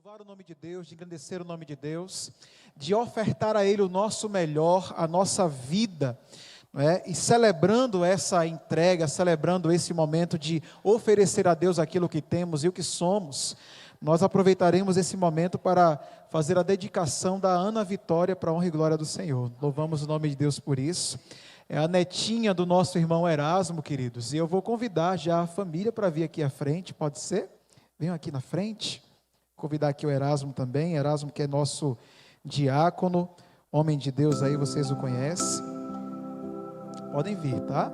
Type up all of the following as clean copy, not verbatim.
louvar o nome de Deus, de engrandecer o nome de Deus, de ofertar a Ele o nosso melhor, a nossa vida, não é? E celebrando essa entrega, celebrando esse momento de oferecer a Deus aquilo que temos e o que somos, nós aproveitaremos esse momento para fazer a dedicação da Ana Vitória para a honra e glória do Senhor. Louvamos o nome de Deus por isso. É a netinha do nosso irmão Erasmo, queridos, e eu vou convidar já a família para vir aqui à frente, pode ser? Venham aqui na frente. Convidar aqui o Erasmo também, Erasmo que é nosso diácono, homem de Deus aí, vocês o conhecem. Podem vir, tá?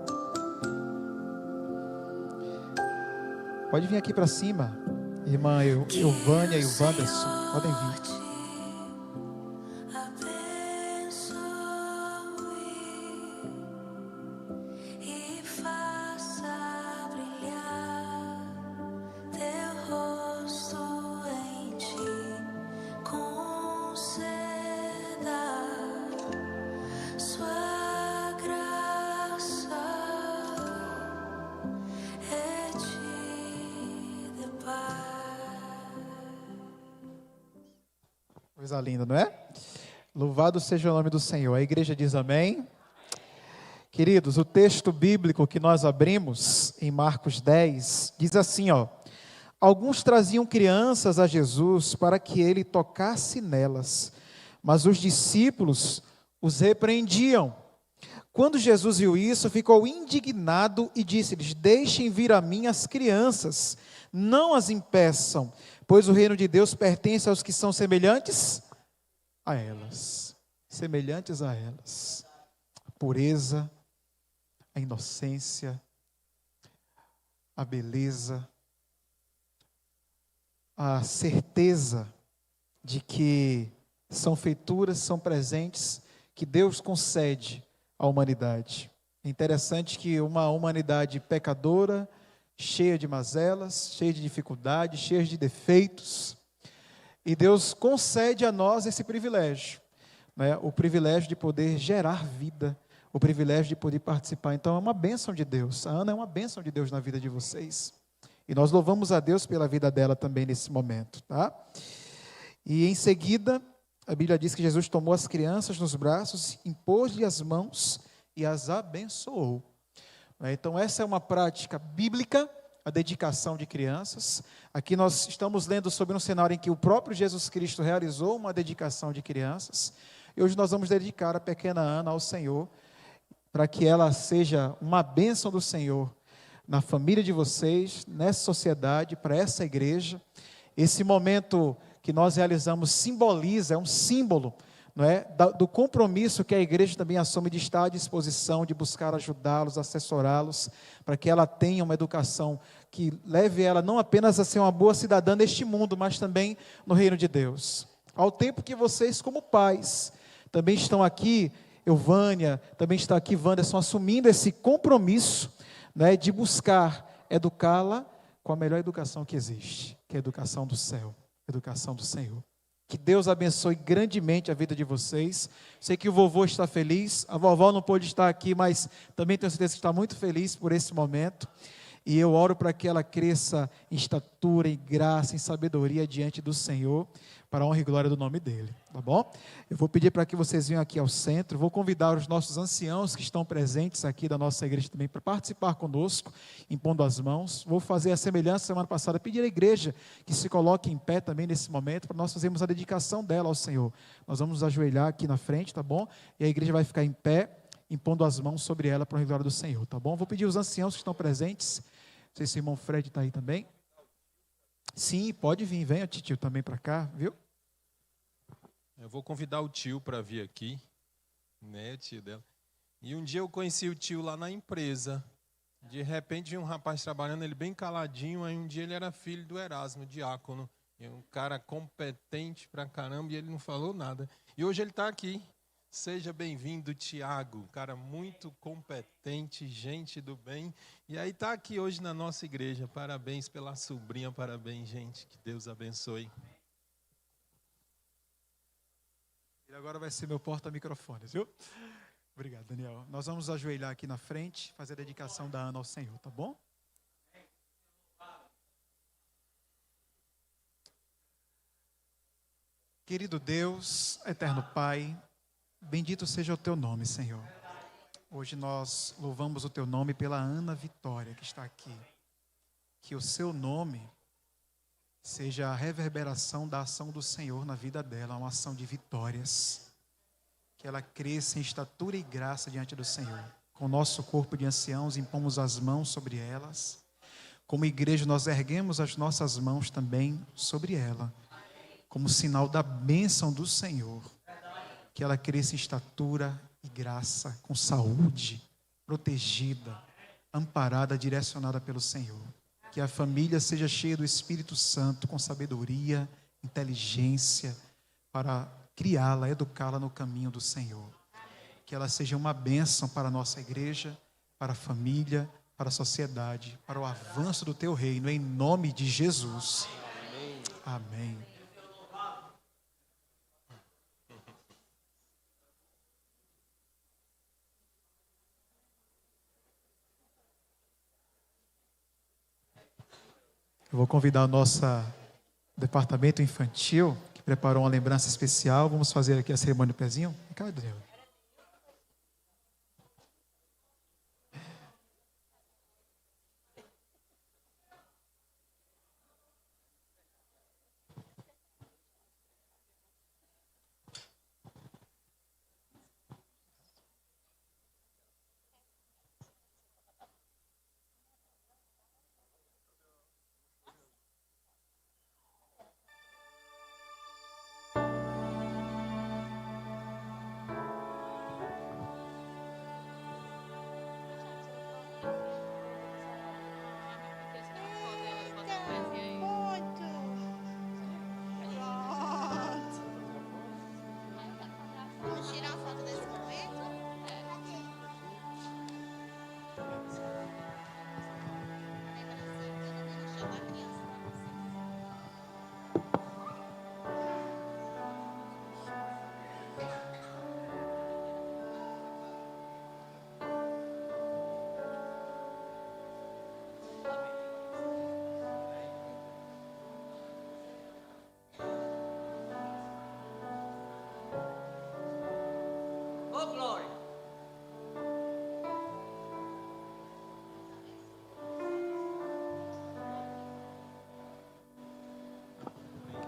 Pode vir aqui para cima, irmã Euvânia e o Wanderson, podem vir. Coisa linda, não é? Louvado seja o nome do Senhor. A igreja diz amém. Queridos, o texto bíblico que nós abrimos em Marcos 10 diz assim, ó: alguns traziam crianças a Jesus para que ele tocasse nelas, mas os discípulos os repreendiam. Quando Jesus viu isso, ficou indignado e disse-lhes: deixem vir a mim as crianças, não as impeçam, pois o reino de Deus pertence aos que são semelhantes a elas. Semelhantes a elas. A pureza, a inocência, a beleza, a certeza de que são feituras, são presentes que Deus concede à humanidade. É interessante que uma humanidade pecadora, cheia de mazelas, cheia de dificuldades, cheia de defeitos, e Deus concede a nós esse privilégio, né? O privilégio de poder gerar vida, o privilégio de poder participar. Então é uma bênção de Deus. A Ana é uma bênção de Deus na vida de vocês, e nós louvamos a Deus pela vida dela também nesse momento, tá? E em seguida, a Bíblia diz que Jesus tomou as crianças nos braços, impôs-lhe as mãos e as abençoou. Então essa é uma prática bíblica, a dedicação de crianças. Aqui nós estamos lendo sobre um cenário em que o próprio Jesus Cristo realizou uma dedicação de crianças, e hoje nós vamos dedicar a pequena Ana ao Senhor, para que ela seja uma bênção do Senhor na família de vocês, nessa sociedade, para essa igreja. Esse momento que nós realizamos simboliza, é um símbolo, não é, do compromisso que a igreja também assume de estar à disposição, de buscar ajudá-los, assessorá-los, para que ela tenha uma educação que leve ela não apenas a ser uma boa cidadã neste mundo, mas também no reino de Deus. Ao tempo que vocês, como pais, também estão aqui, Euvânia, também está aqui Wanderson, assumindo esse compromisso, né, de buscar educá-la com a melhor educação que existe, que é a educação do céu, a educação do Senhor. Que Deus abençoe grandemente a vida de vocês. Sei que o vovô está feliz, a vovó não pôde estar aqui, mas também tenho certeza que está muito feliz por esse momento. E eu oro para que ela cresça em estatura, em graça, em sabedoria diante do Senhor, para a honra e glória do nome dEle, tá bom? Eu vou pedir para que vocês venham aqui ao centro, vou convidar os nossos anciãos que estão presentes aqui da nossa igreja também para participar conosco, impondo as mãos. Vou fazer a semelhança semana passada, pedir à igreja que se coloque em pé também nesse momento, para nós fazermos a dedicação dela ao Senhor. Nós vamos nos ajoelhar aqui na frente, tá bom? E a igreja vai ficar em pé, impondo as mãos sobre ela para a honra e glória do Senhor, tá bom? Vou pedir aos anciãos que estão presentes, não sei se o irmão Fred está aí também. Sim, pode vir, venha tio também para cá, viu? Eu vou convidar o tio para vir aqui, né, o tio dela. E um dia eu conheci o tio lá na empresa. De repente vi um rapaz trabalhando, ele bem caladinho, aí um dia ele era filho do Erasmo, diácono. E um cara competente pra caramba, e ele não falou nada. E hoje ele está aqui. Seja bem-vindo, Tiago, cara muito competente, gente do bem. E aí está aqui hoje na nossa igreja. Parabéns pela sobrinha, parabéns, gente. Que Deus abençoe. Ele agora vai ser meu porta-microfones, viu? Obrigado, Daniel. Nós vamos ajoelhar aqui na frente, fazer a dedicação da Ana ao Senhor, tá bom? Querido Deus, eterno Pai, bendito seja o teu nome, Senhor. Hoje nós louvamos o teu nome pela Ana Vitória que está aqui. Que o seu nome seja a reverberação da ação do Senhor na vida dela, uma ação de vitórias. Que ela cresça em estatura e graça diante do Senhor. Com o nosso corpo de anciãos, impomos as mãos sobre elas. Como igreja, nós erguemos as nossas mãos também sobre ela, como sinal da bênção do Senhor. Que ela cresça em estatura e graça, com saúde, protegida, amparada, direcionada pelo Senhor. Que a família seja cheia do Espírito Santo, com sabedoria, inteligência, para criá-la, educá-la no caminho do Senhor. Que ela seja uma bênção para a nossa igreja, para a família, para a sociedade, para o avanço do teu reino, em nome de Jesus. Amém. Eu vou convidar o nosso departamento infantil, que preparou uma lembrança especial. Vamos fazer aqui a cerimônia do pezinho. Cadê, Daniel?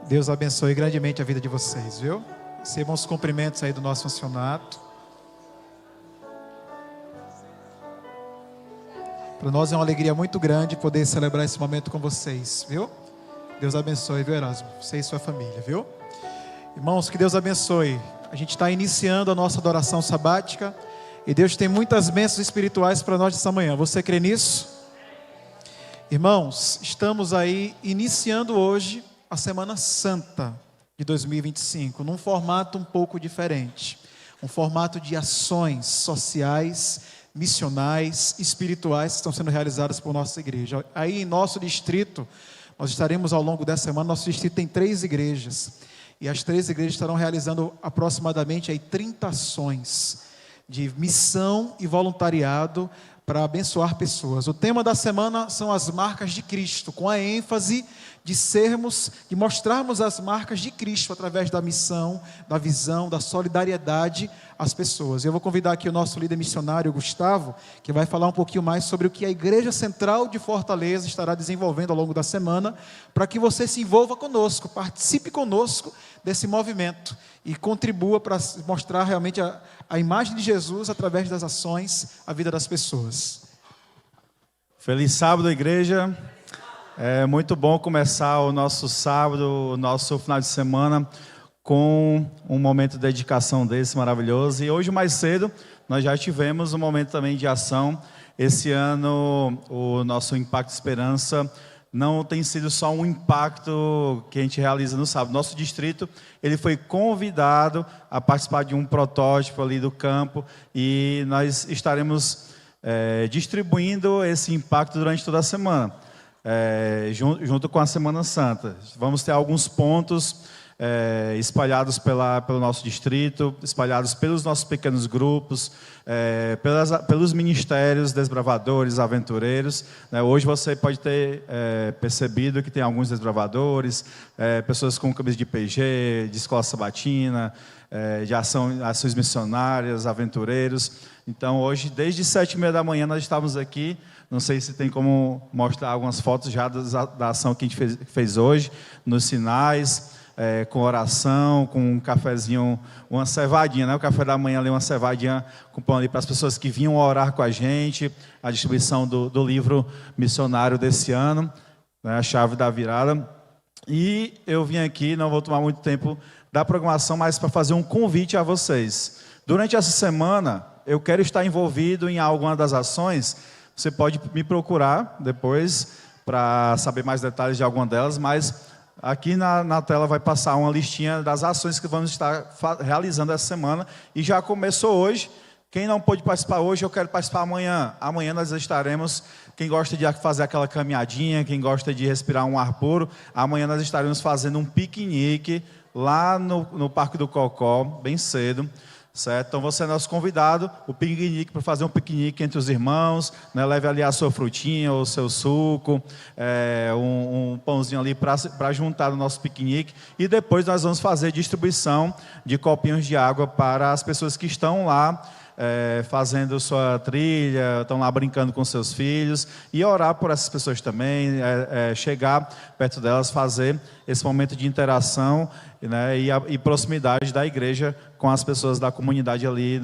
Deus abençoe grandemente a vida de vocês, viu? Recebam os cumprimentos aí do nosso funcionário. Para nós é uma alegria muito grande poder celebrar esse momento com vocês, viu? Deus abençoe, viu, Erasmo? Você e sua família, viu? Irmãos, que Deus abençoe. A gente está iniciando a nossa adoração sabática e Deus tem muitas bênçãos espirituais para nós essa manhã. Você crê nisso? Irmãos, estamos aí iniciando hoje a Semana Santa de 2025, num formato um pouco diferente. Um formato de ações sociais, missionais, espirituais que estão sendo realizadas por nossa igreja. Aí em nosso distrito, nós estaremos ao longo dessa semana, nosso distrito tem 3 igrejas. E as 3 igrejas estarão realizando aproximadamente aí 30 ações de missão e voluntariado para abençoar pessoas. O tema da semana são as marcas de Cristo, com a ênfase de mostrarmos as marcas de Cristo através da missão, da visão, da solidariedade às pessoas. Eu vou convidar aqui o nosso líder missionário, Gustavo, que vai falar um pouquinho mais sobre o que a Igreja Central de Fortaleza estará desenvolvendo ao longo da semana, para que você se envolva conosco, participe conosco desse movimento e contribua para mostrar realmente a imagem de Jesus através das ações, a vida das pessoas. Feliz sábado, igreja. É muito bom começar o nosso sábado, o nosso final de semana com um momento de dedicação desse maravilhoso. E hoje mais cedo nós já tivemos um momento também de ação. Esse ano o nosso Impacto Esperança não tem sido só um impacto que a gente realiza no sábado. Nosso distrito ele foi convidado a participar de um protótipo ali do campo e nós estaremos distribuindo esse impacto durante toda a semana. Junto com a Semana Santa. Vamos ter alguns pontos espalhados pelo nosso distrito, espalhados pelos nossos pequenos grupos, pelos ministérios, desbravadores, aventureiros. Né? Hoje você pode ter percebido que tem alguns desbravadores, pessoas com camisa de PG, de escola sabatina, de ações missionárias, aventureiros. Então, hoje, desde 7h30 da manhã, nós estávamos aqui. Não sei se tem como mostrar algumas fotos já da ação que a gente fez hoje, nos sinais, com oração, com um cafezinho, uma cevadinha, né? O café da manhã ali, uma cevadinha com pão ali para as pessoas que vinham orar com a gente, a distribuição do livro missionário desse ano, né? A chave da virada. E eu vim aqui, não vou tomar muito tempo da programação, mas para fazer um convite a vocês. Durante essa semana, eu quero estar envolvido em alguma das ações. Você pode me procurar depois para saber mais detalhes de alguma delas, mas aqui na tela vai passar uma listinha das ações que vamos estar realizando essa semana, e já começou hoje. Quem não pôde participar hoje, eu quero participar amanhã. Amanhã nós estaremos, quem gosta de fazer aquela caminhadinha, quem gosta de respirar um ar puro, amanhã nós estaremos fazendo um piquenique lá no Parque do Cocó, bem cedo. Certo? Então você é nosso convidado, o piquenique, para fazer um piquenique entre os irmãos, né? Leve ali a sua frutinha, o seu suco, um pãozinho ali para juntar no nosso piquenique, e depois nós vamos fazer distribuição de copinhos de água para as pessoas que estão lá fazendo sua trilha, estão lá brincando com seus filhos, e orar por essas pessoas também, chegar perto delas, fazer esse momento de interação, né, e proximidade da igreja com as pessoas da comunidade ali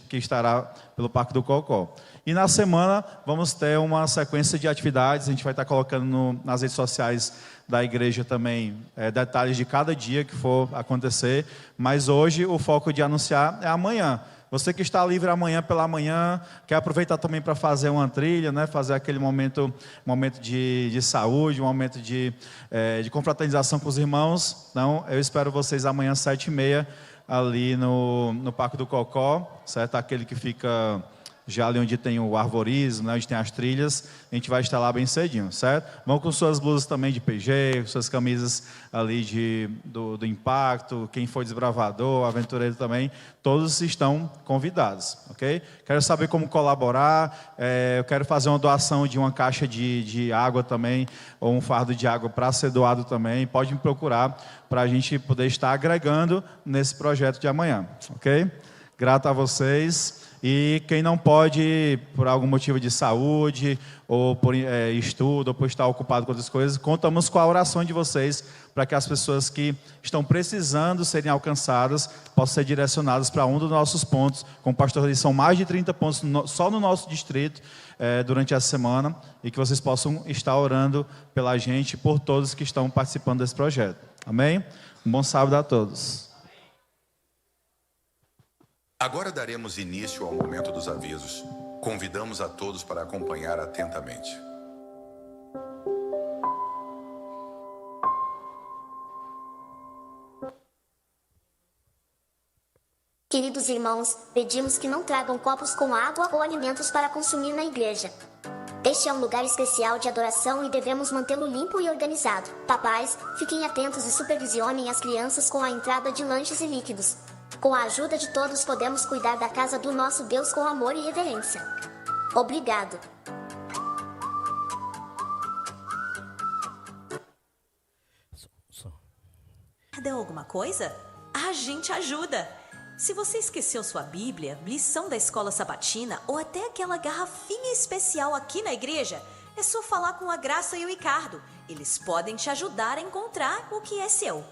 que estará pelo Parque do Cocó. E na semana vamos ter uma sequência de atividades, a gente vai estar colocando nas redes sociais da igreja também detalhes de cada dia que for acontecer, mas hoje o foco de anunciar é amanhã. Você que está livre amanhã pela manhã, quer aproveitar também para fazer uma trilha, né? Fazer aquele momento de saúde, um momento de confraternização com os irmãos. Então, eu espero vocês amanhã, 7h30, ali no Parque do Cocó, certo? Aquele que fica já ali onde tem o arvorismo, né? Onde tem as trilhas, a gente vai estar lá bem cedinho, certo? Vão com suas blusas também de PG, suas camisas ali do Impacto, quem for desbravador, aventureiro também, todos estão convidados, ok? Quero saber como colaborar, eu quero fazer uma doação de uma caixa de água também, ou um fardo de água para ser doado também, pode me procurar para a gente poder estar agregando nesse projeto de amanhã, ok? Grato a vocês. E quem não pode, por algum motivo de saúde, ou por estudo, ou por estar ocupado com outras coisas, contamos com a oração de vocês, para que as pessoas que estão precisando serem alcançadas, possam ser direcionadas para um dos nossos pontos. Como o pastor disse, são mais de 30 pontos só no nosso distrito, durante essa semana, e que vocês possam estar orando pela gente, por todos que estão participando desse projeto. Amém? Um bom sábado a todos. Agora daremos início ao momento dos avisos. Convidamos a todos para acompanhar atentamente. Queridos irmãos, pedimos que não tragam copos com água ou alimentos para consumir na igreja. Este é um lugar especial de adoração e devemos mantê-lo limpo e organizado. Papais, fiquem atentos e supervisionem as crianças com a entrada de lanches e líquidos. Com a ajuda de todos podemos cuidar da casa do nosso Deus com amor e reverência. Obrigado. Perdeu alguma coisa? A gente ajuda! Se você esqueceu sua Bíblia, lição da escola sabatina ou até aquela garrafinha especial aqui na igreja, é só falar com a Graça e o Ricardo. Eles podem te ajudar a encontrar o que é seu.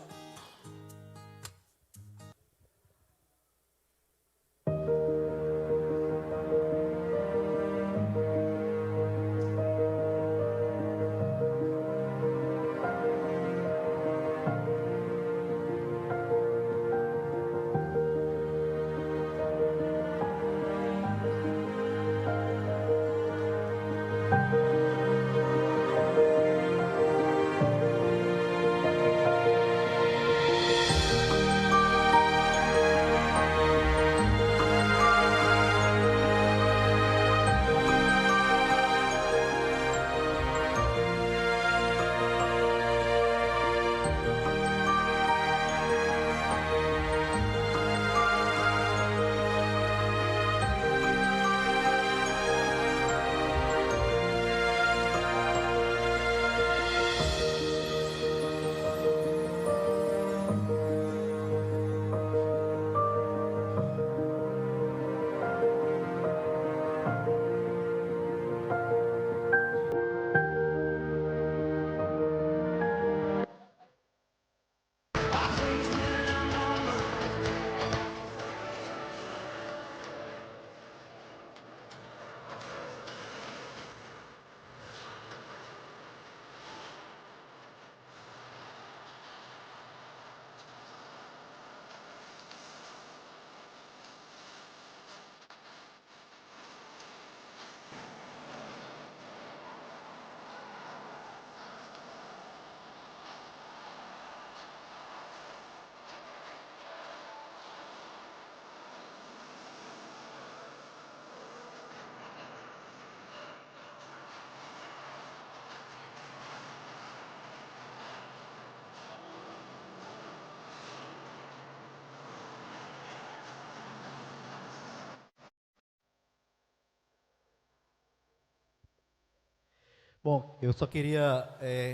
Bom, eu só queria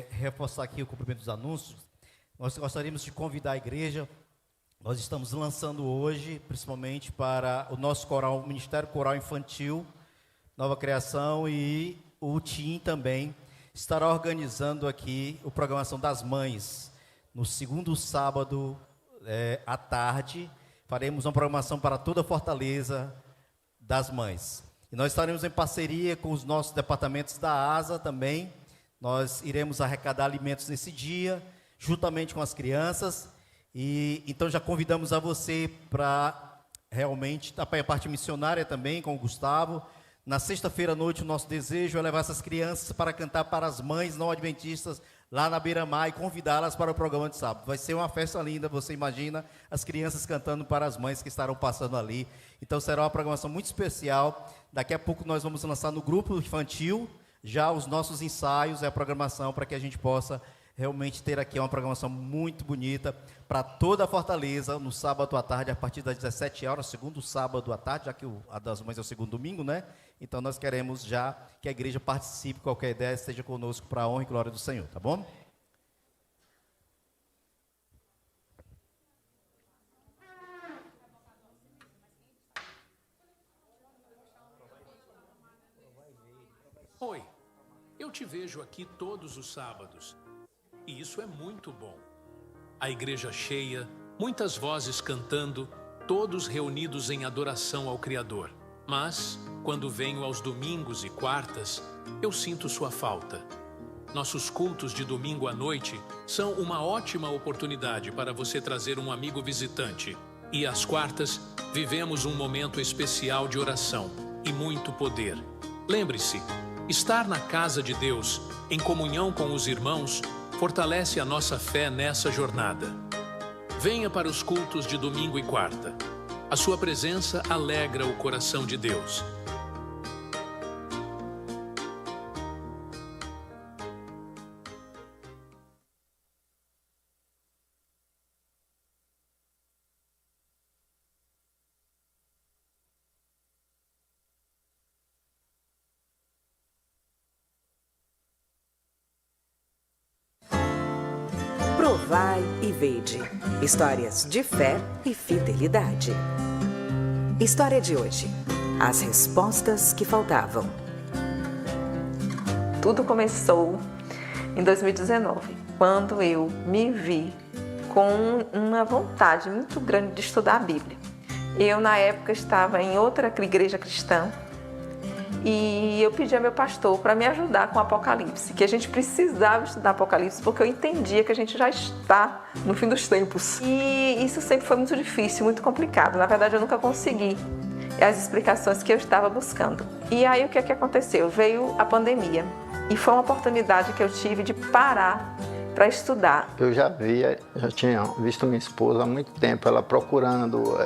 reforçar aqui o cumprimento dos anúncios. Nós gostaríamos de convidar a igreja. Nós estamos lançando hoje, principalmente para o nosso coral, o Ministério Coral Infantil, Nova Criação, e o TIM também estará organizando aqui a programação das mães. No segundo sábado à tarde, faremos uma programação para toda a Fortaleza das mães. E nós estaremos em parceria com os nossos departamentos da ASA também. Nós iremos arrecadar alimentos nesse dia, juntamente com as crianças. E então já convidamos a você para realmente estar para a parte missionária também, com o Gustavo. Na sexta-feira à noite, o nosso desejo é levar essas crianças para cantar para as mães não adventistas lá na Beira-Mar e convidá-las para o programa de sábado. Vai ser uma festa linda, você imagina as crianças cantando para as mães que estarão passando ali. Então será uma programação muito especial. Daqui a pouco nós vamos lançar no grupo infantil já os nossos ensaios, a programação para que a gente possa realmente ter aqui uma programação muito bonita para toda a Fortaleza, no sábado à tarde, a partir das 17 horas, segundo sábado à tarde, já que a das mães é o segundo domingo, né? Então nós queremos já que a igreja participe, qualquer ideia, esteja conosco para a honra e glória do Senhor, tá bom? Oi, eu te vejo aqui todos os sábados. E isso é muito bom. A igreja cheia, muitas vozes cantando, todos reunidos em adoração ao Criador. Mas, quando venho aos domingos e quartas, eu sinto sua falta. Nossos cultos de domingo à noite são uma ótima oportunidade para você trazer um amigo visitante. E às quartas, vivemos um momento especial de oração e muito poder. Lembre-se, estar na casa de Deus, em comunhão com os irmãos, fortalece a nossa fé nessa jornada. Venha para os cultos de domingo e quarta. A sua presença alegra o coração de Deus. Provai e vede. Histórias de fé e fidelidade. História de hoje. As respostas que faltavam. Tudo começou em 2019, quando eu me vi com uma vontade muito grande de estudar a Bíblia. Eu, na época, estava em outra igreja cristã e eu pedi ao meu pastor para me ajudar com o Apocalipse, que a gente precisava estudar Apocalipse, porque eu entendia que a gente já está no fim dos tempos. E isso sempre foi muito difícil, muito complicado. Na verdade, eu nunca consegui as explicações que eu estava buscando. E aí, o que aconteceu? Veio a pandemia e foi uma oportunidade que eu tive de parar para estudar. Eu já tinha visto minha esposa há muito tempo, ela procurando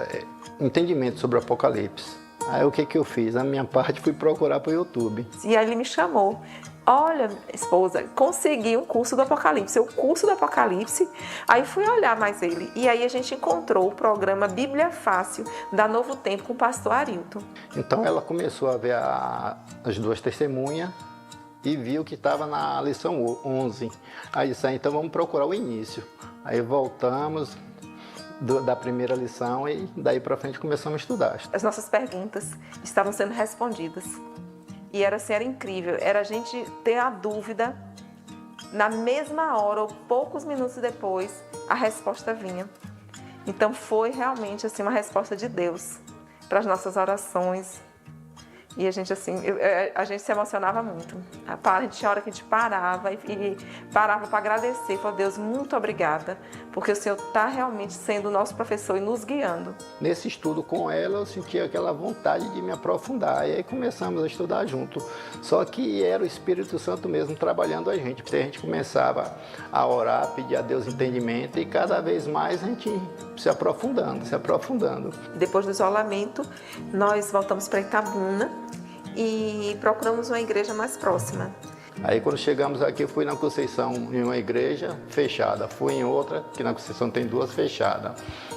entendimento sobre o Apocalipse. Aí o que eu fiz? A minha parte fui procurar para o YouTube. E aí ele me chamou. Olha, esposa, consegui um curso do Apocalipse. O curso do Apocalipse. Aí fui olhar mais ele. E aí a gente encontrou o programa Bíblia Fácil, da Novo Tempo, com o pastor Arilton. Então ela começou a ver as duas testemunhas e viu que estava na lição 11. Aí disse, então vamos procurar o início. Aí voltamos da primeira lição e daí para frente começamos a estudar. As nossas perguntas estavam sendo respondidas. E era incrível, era a gente ter a dúvida, na mesma hora ou poucos minutos depois, a resposta vinha. Então foi realmente assim, uma resposta de Deus para as nossas orações. E a gente se emocionava muito. Tinha hora que a gente parava e parava para agradecer. Falei, Deus, muito obrigada, porque o Senhor está realmente sendo o nosso professor e nos guiando. Nesse estudo com ela, eu senti aquela vontade de me aprofundar. E aí começamos a estudar junto. Só que era o Espírito Santo mesmo trabalhando a gente. Porque a gente começava a orar, pedir a Deus entendimento e cada vez mais a gente se aprofundando. Depois do isolamento, nós voltamos para Itabuna e procuramos uma igreja mais próxima. Aí quando chegamos aqui, fui na Conceição em uma igreja fechada, fui em outra, que na Conceição tem 2 fechadas,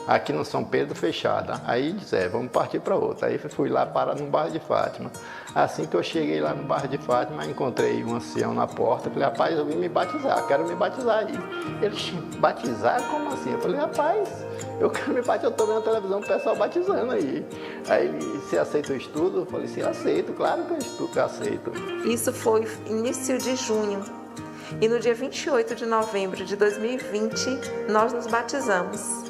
aqui no São Pedro fechada. Aí disse, vamos partir para outra. Aí fui lá parar no bairro de Fátima. Assim que eu cheguei lá no bairro de Fátima, encontrei um ancião na porta. Falei, rapaz, eu vim me batizar, quero me batizar aí. Ele, batizar? Como assim? Eu falei, rapaz, eu quero me batizar, eu estou vendo na televisão o pessoal batizando aí. Aí ele, você aceita o estudo? Eu falei, sim, aceito, claro que eu aceito. Isso foi início de junho. E no dia 28 de novembro de 2020, nós nos batizamos.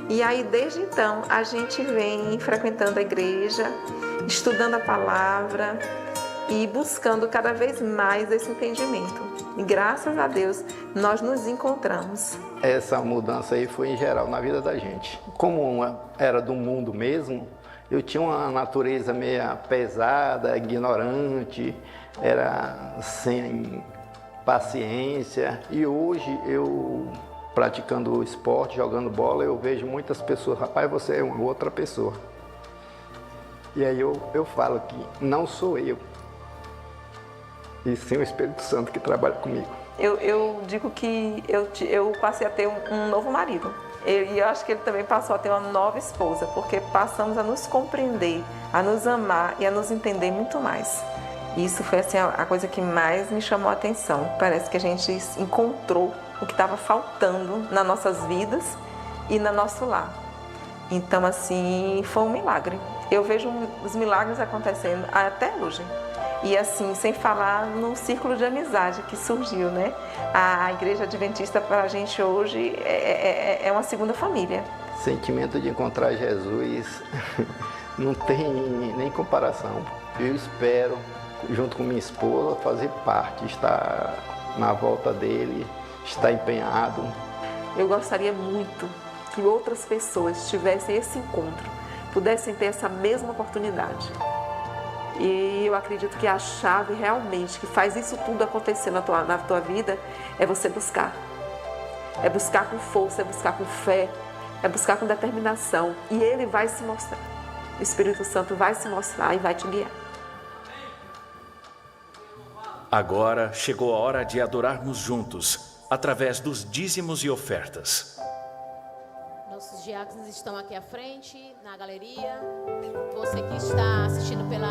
E aí, desde então, a gente vem frequentando a igreja, estudando a palavra e buscando cada vez mais esse entendimento. E graças a Deus, nós nos encontramos. Essa mudança aí foi em geral na vida da gente. Como era do mundo mesmo, eu tinha uma natureza meio pesada, ignorante, era sem paciência. E hoje eu, praticando esporte, jogando bola, eu vejo muitas pessoas, rapaz, você é uma outra pessoa. E aí eu falo que não sou eu, e sim o Espírito Santo que trabalha comigo. Eu digo que eu passei a ter um novo marido. E eu acho que ele também passou a ter uma nova esposa, porque passamos a nos compreender, a nos amar e a nos entender muito mais. Isso foi assim, a coisa que mais me chamou a atenção. Parece que a gente encontrou o que estava faltando nas nossas vidas e no nosso lar. Então, assim, foi um milagre. Eu vejo os milagres acontecendo até hoje. E assim, sem falar no círculo de amizade que surgiu, né? A Igreja Adventista para a gente hoje é uma segunda família. Sentimento de encontrar Jesus não tem nem comparação. Eu espero, junto com minha esposa, fazer parte, estar na volta dele, estar empenhado. Eu gostaria muito que outras pessoas tivessem esse encontro, pudessem ter essa mesma oportunidade. E eu acredito que a chave realmente que faz isso tudo acontecer na tua vida é você buscar. É buscar com força, é buscar com fé, é buscar com determinação. E Ele vai se mostrar. O Espírito Santo vai se mostrar e vai te guiar. Agora chegou a hora de adorarmos juntos, através dos dízimos e ofertas. Nossos diáconos estão aqui à frente, na galeria. Você que está assistindo pelo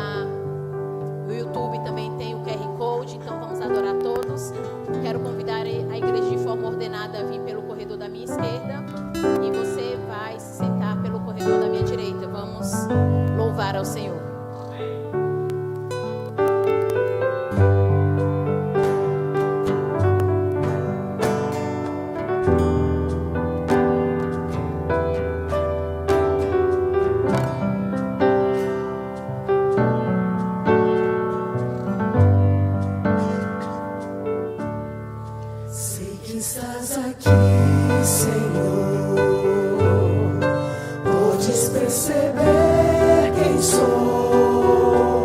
YouTube também tem o QR Code, então vamos adorar todos. Quero convidar a igreja de forma ordenada a vir pelo corredor da minha esquerda e você vai se sentar pelo corredor da minha direita. Vamos louvar ao Senhor. Perceber quem sou.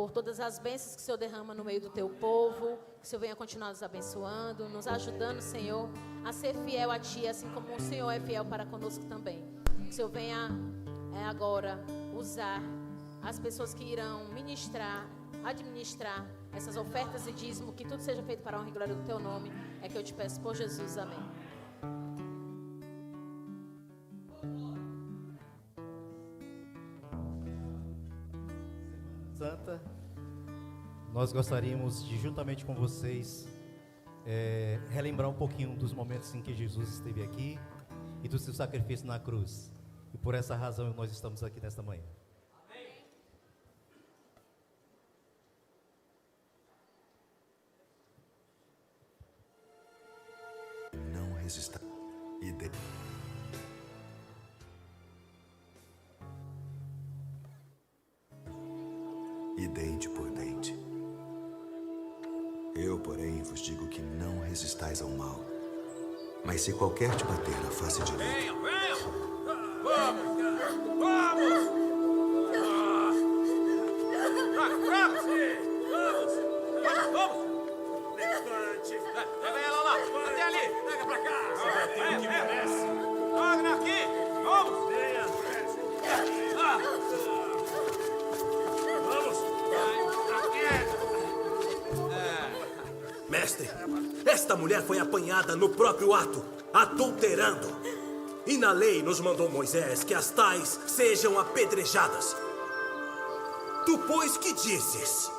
por todas as bênçãos que o Senhor derrama no meio do teu povo, que o Senhor venha continuar nos abençoando, nos ajudando, Senhor, a ser fiel a Ti, assim como o Senhor é fiel para conosco também. Que o Senhor venha agora usar as pessoas que irão ministrar, administrar essas ofertas e dízimo, que tudo seja feito para a honra e glória do Teu nome. É que eu te peço por Jesus, amém. Santa, nós gostaríamos de, juntamente com vocês, relembrar um pouquinho dos momentos em que Jesus esteve aqui e do seu sacrifício na cruz. E por essa razão nós estamos aqui nesta manhã. Não resista. E dente por dente. Eu, porém, vos digo que não resistais ao mal. Mas se qualquer te bater na face direita... Venham! Vamos! Vamos! Vamos! Levante! Pega ela lá! Até ali! Pega pra cá! Você vai ter o que merece! Joga aqui! Vamos! Venha! Mestre, esta mulher foi apanhada no próprio ato, adulterando. E na lei nos mandou Moisés que as tais sejam apedrejadas. Tu, pois, que dizes?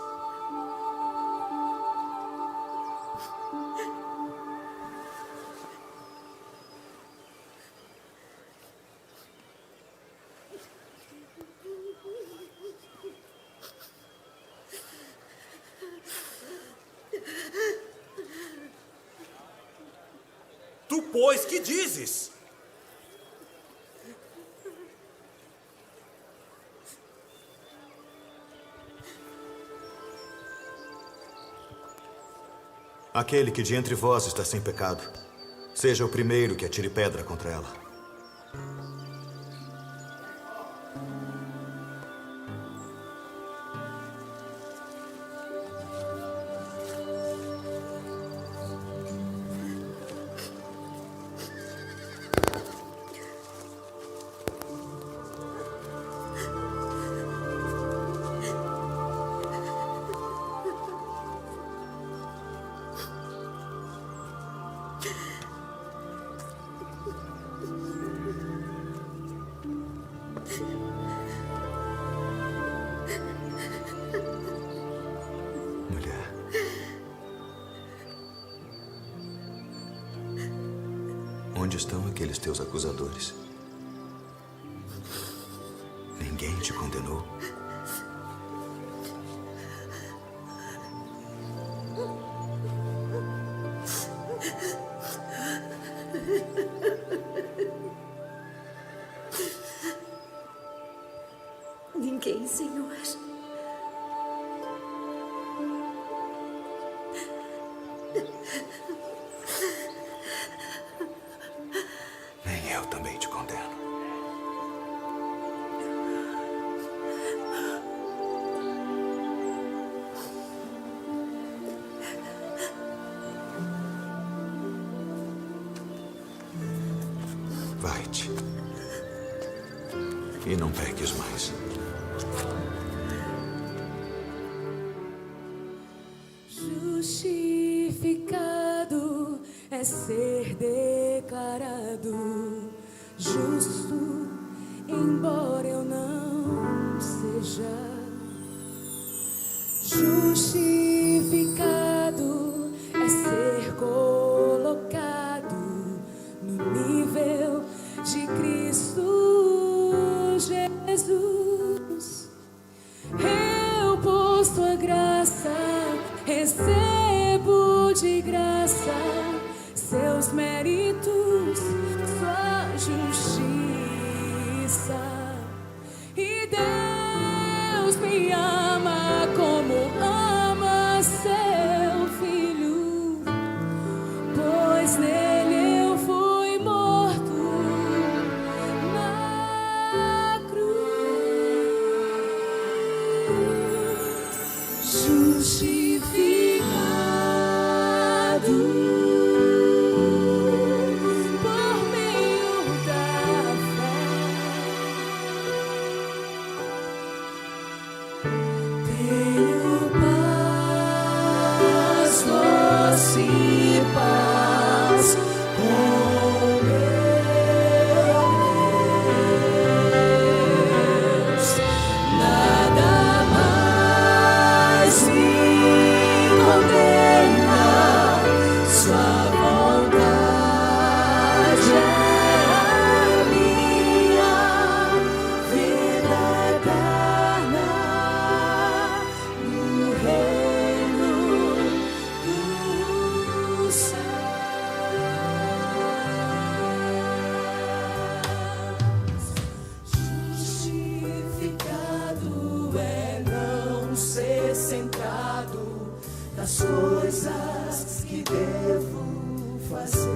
Tu, pois, que dizes? Aquele que de entre vós está sem pecado, seja o primeiro que atire pedra contra ela. Onde estão aqueles teus acusadores? Ninguém te condenou? Ninguém, Senhor. Nem eu também te condeno. Vai-te. E não peques mais. Justificado é ser declarado justo, embora eu não seja. Justificado é ser colocado no nível de Cristo Jesus. Eu, por tua graça, recebo de graça seus méritos, sua justiça. E Deus me ama como ama seu filho, pois nele eu fui morto na cruz. as coisas que devo fazer.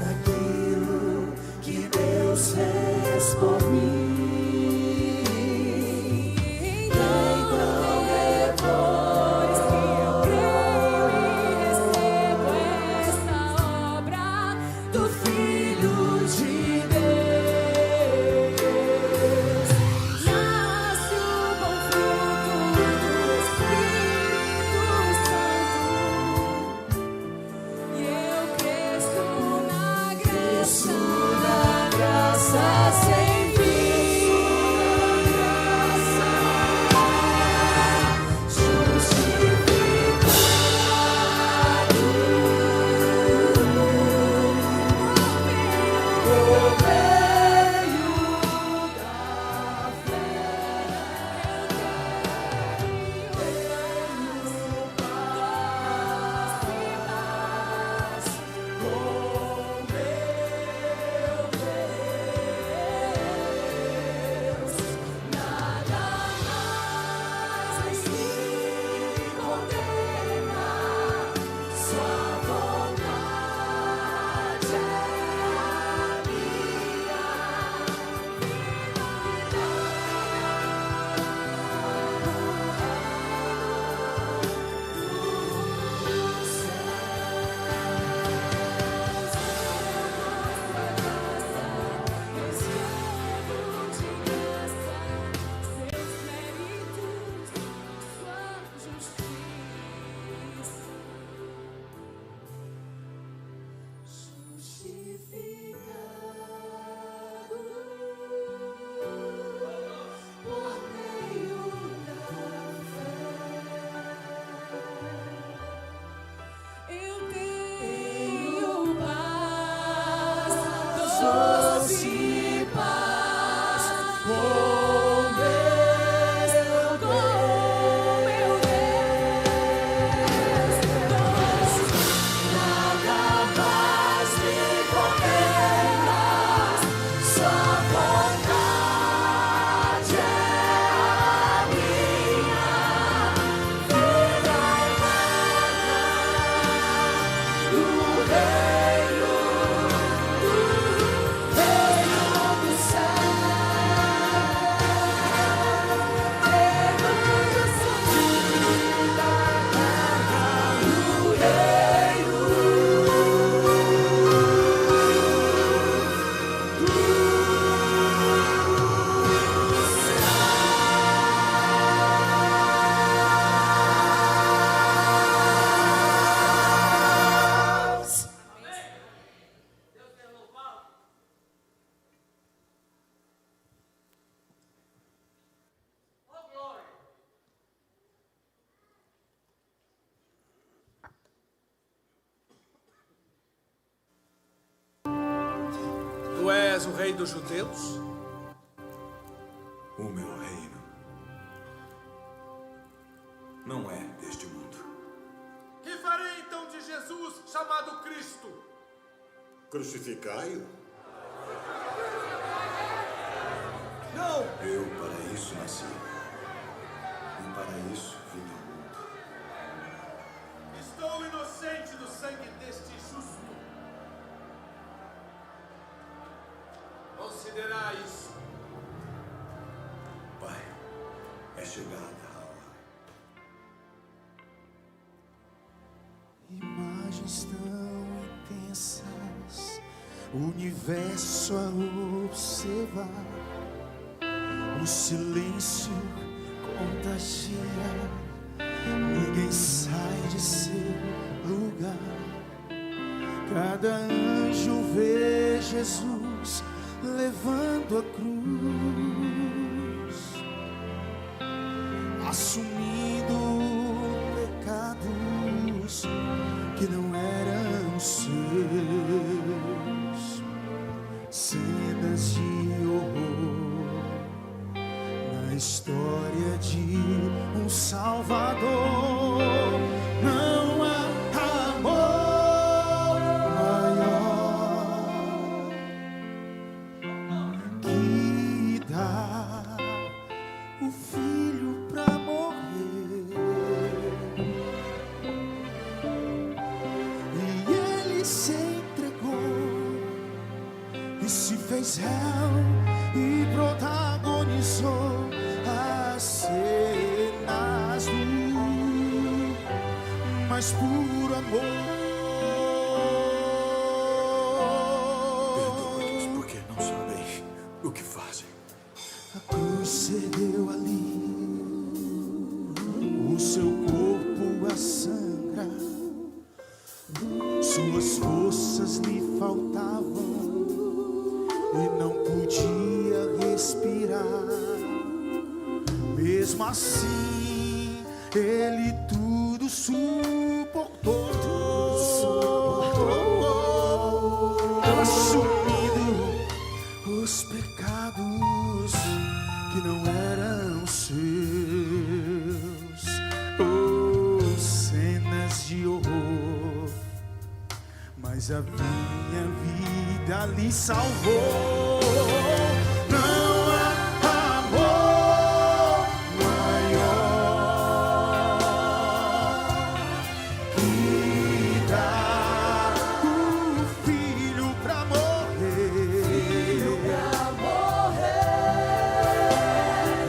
Naquilo que Deus fez por mim. Tu és o rei dos judeus? O meu reino não é deste mundo. Que farei então de Jesus, chamado Cristo? Crucificai-o? Não! Eu para isso nasci. E para isso vim ao mundo. Estou inocente do sangue deste justo. Considerar isso. Pai, é chegada a hora. Imagens tão intensas, o universo a observar, o silêncio contagia, ninguém sai de seu lugar. Cada anjo vê Jesus levando a cruz, assumindo pecados que não eram seus, cenas de horror na história de um Salvador. Não há amor maior fez réu e protagonizou as cenas do mais puro amor. Perdoa-lhes porque não sabem o que fazem. A cruz cedeu ali, o seu corpo a sangra, suas forças lhe faltavam e não podia respirar. Mesmo assim, ele tudo suportou, assumindo os pecados que não eram seus. Oh, cenas de horror, mas a minha vida lhe salvou. Não há amor maior que dar o filho pra morrer.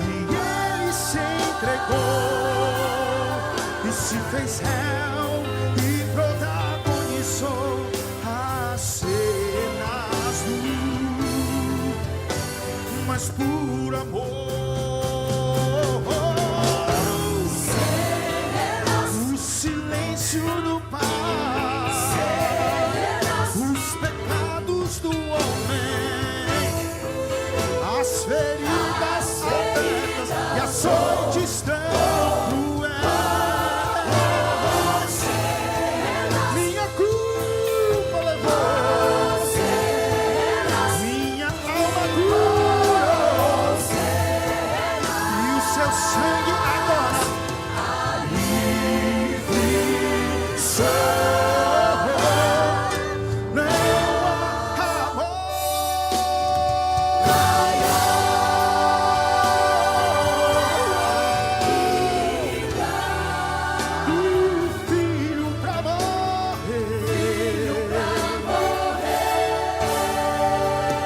E ele se entregou e se fez réu e protagonizou as cenas do mais puro amor. O silêncio do Pai, os pecados do homem, as feridas abertas e açoites tão cruéis. Minha culpa levou, minha alma curou, e o seu sangue agora livre sou. Não há amor o filho pra morrer.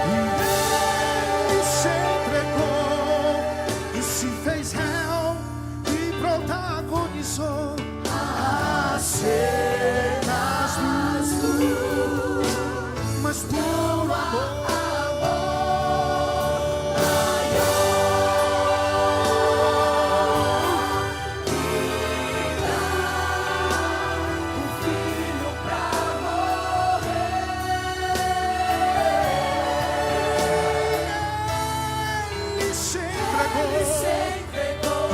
E ele se entregou e se fez réu e protagonizou as cenas do mais puro amor. Ele se entregou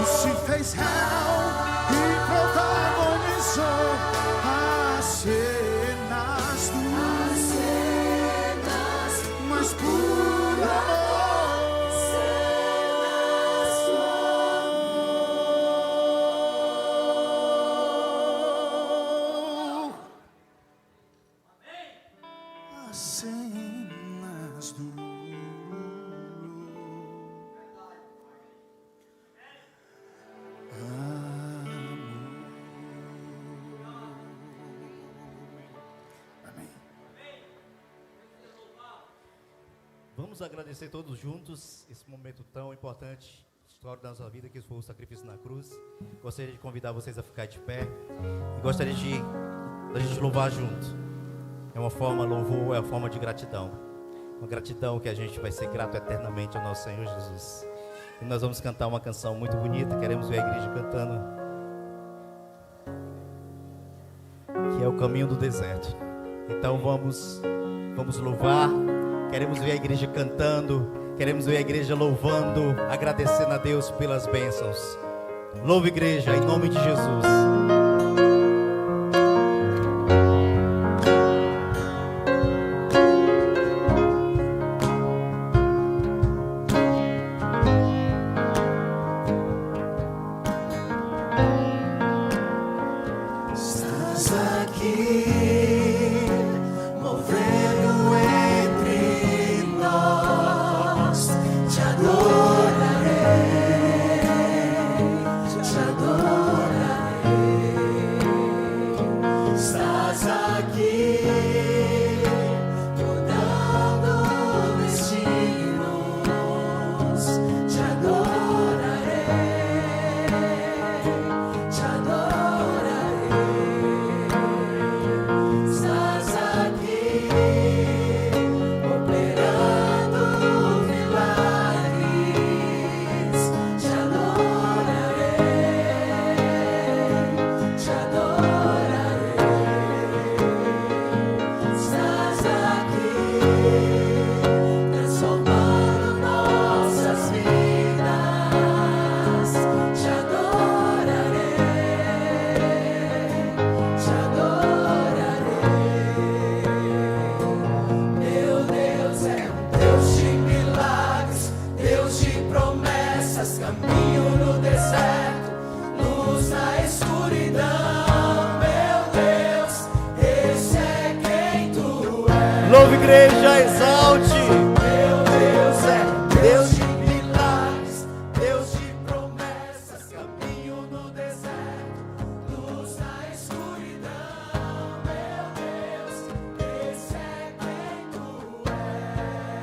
e se fez réu e protagonizou as cenas do mais puro amor. As cenas do Vamos agradecer todos juntos esse momento tão importante, história da nossa vida, que foi o sacrifício na cruz. Gostaria de convidar vocês a ficar de pé e gostaria de a gente louvar junto. É uma forma, louvor é uma forma de gratidão. Uma gratidão que a gente vai ser grato eternamente ao nosso Senhor Jesus. E nós vamos cantar uma canção muito bonita, queremos ver a igreja cantando, que é o caminho do deserto. Então vamos louvar. Queremos ver a igreja cantando, queremos ver a igreja louvando, agradecendo a Deus pelas bênçãos. Louva, igreja, em nome de Jesus. Estás aqui, movendo entre nós. Te adorarei, te adorarei. Estás aqui, mudando o destino. Louve, igreja, exalte. Meu Deus é Deus de milagres, Deus de promessas, caminho no deserto, luz na escuridão. Meu Deus, esse é quem tu és.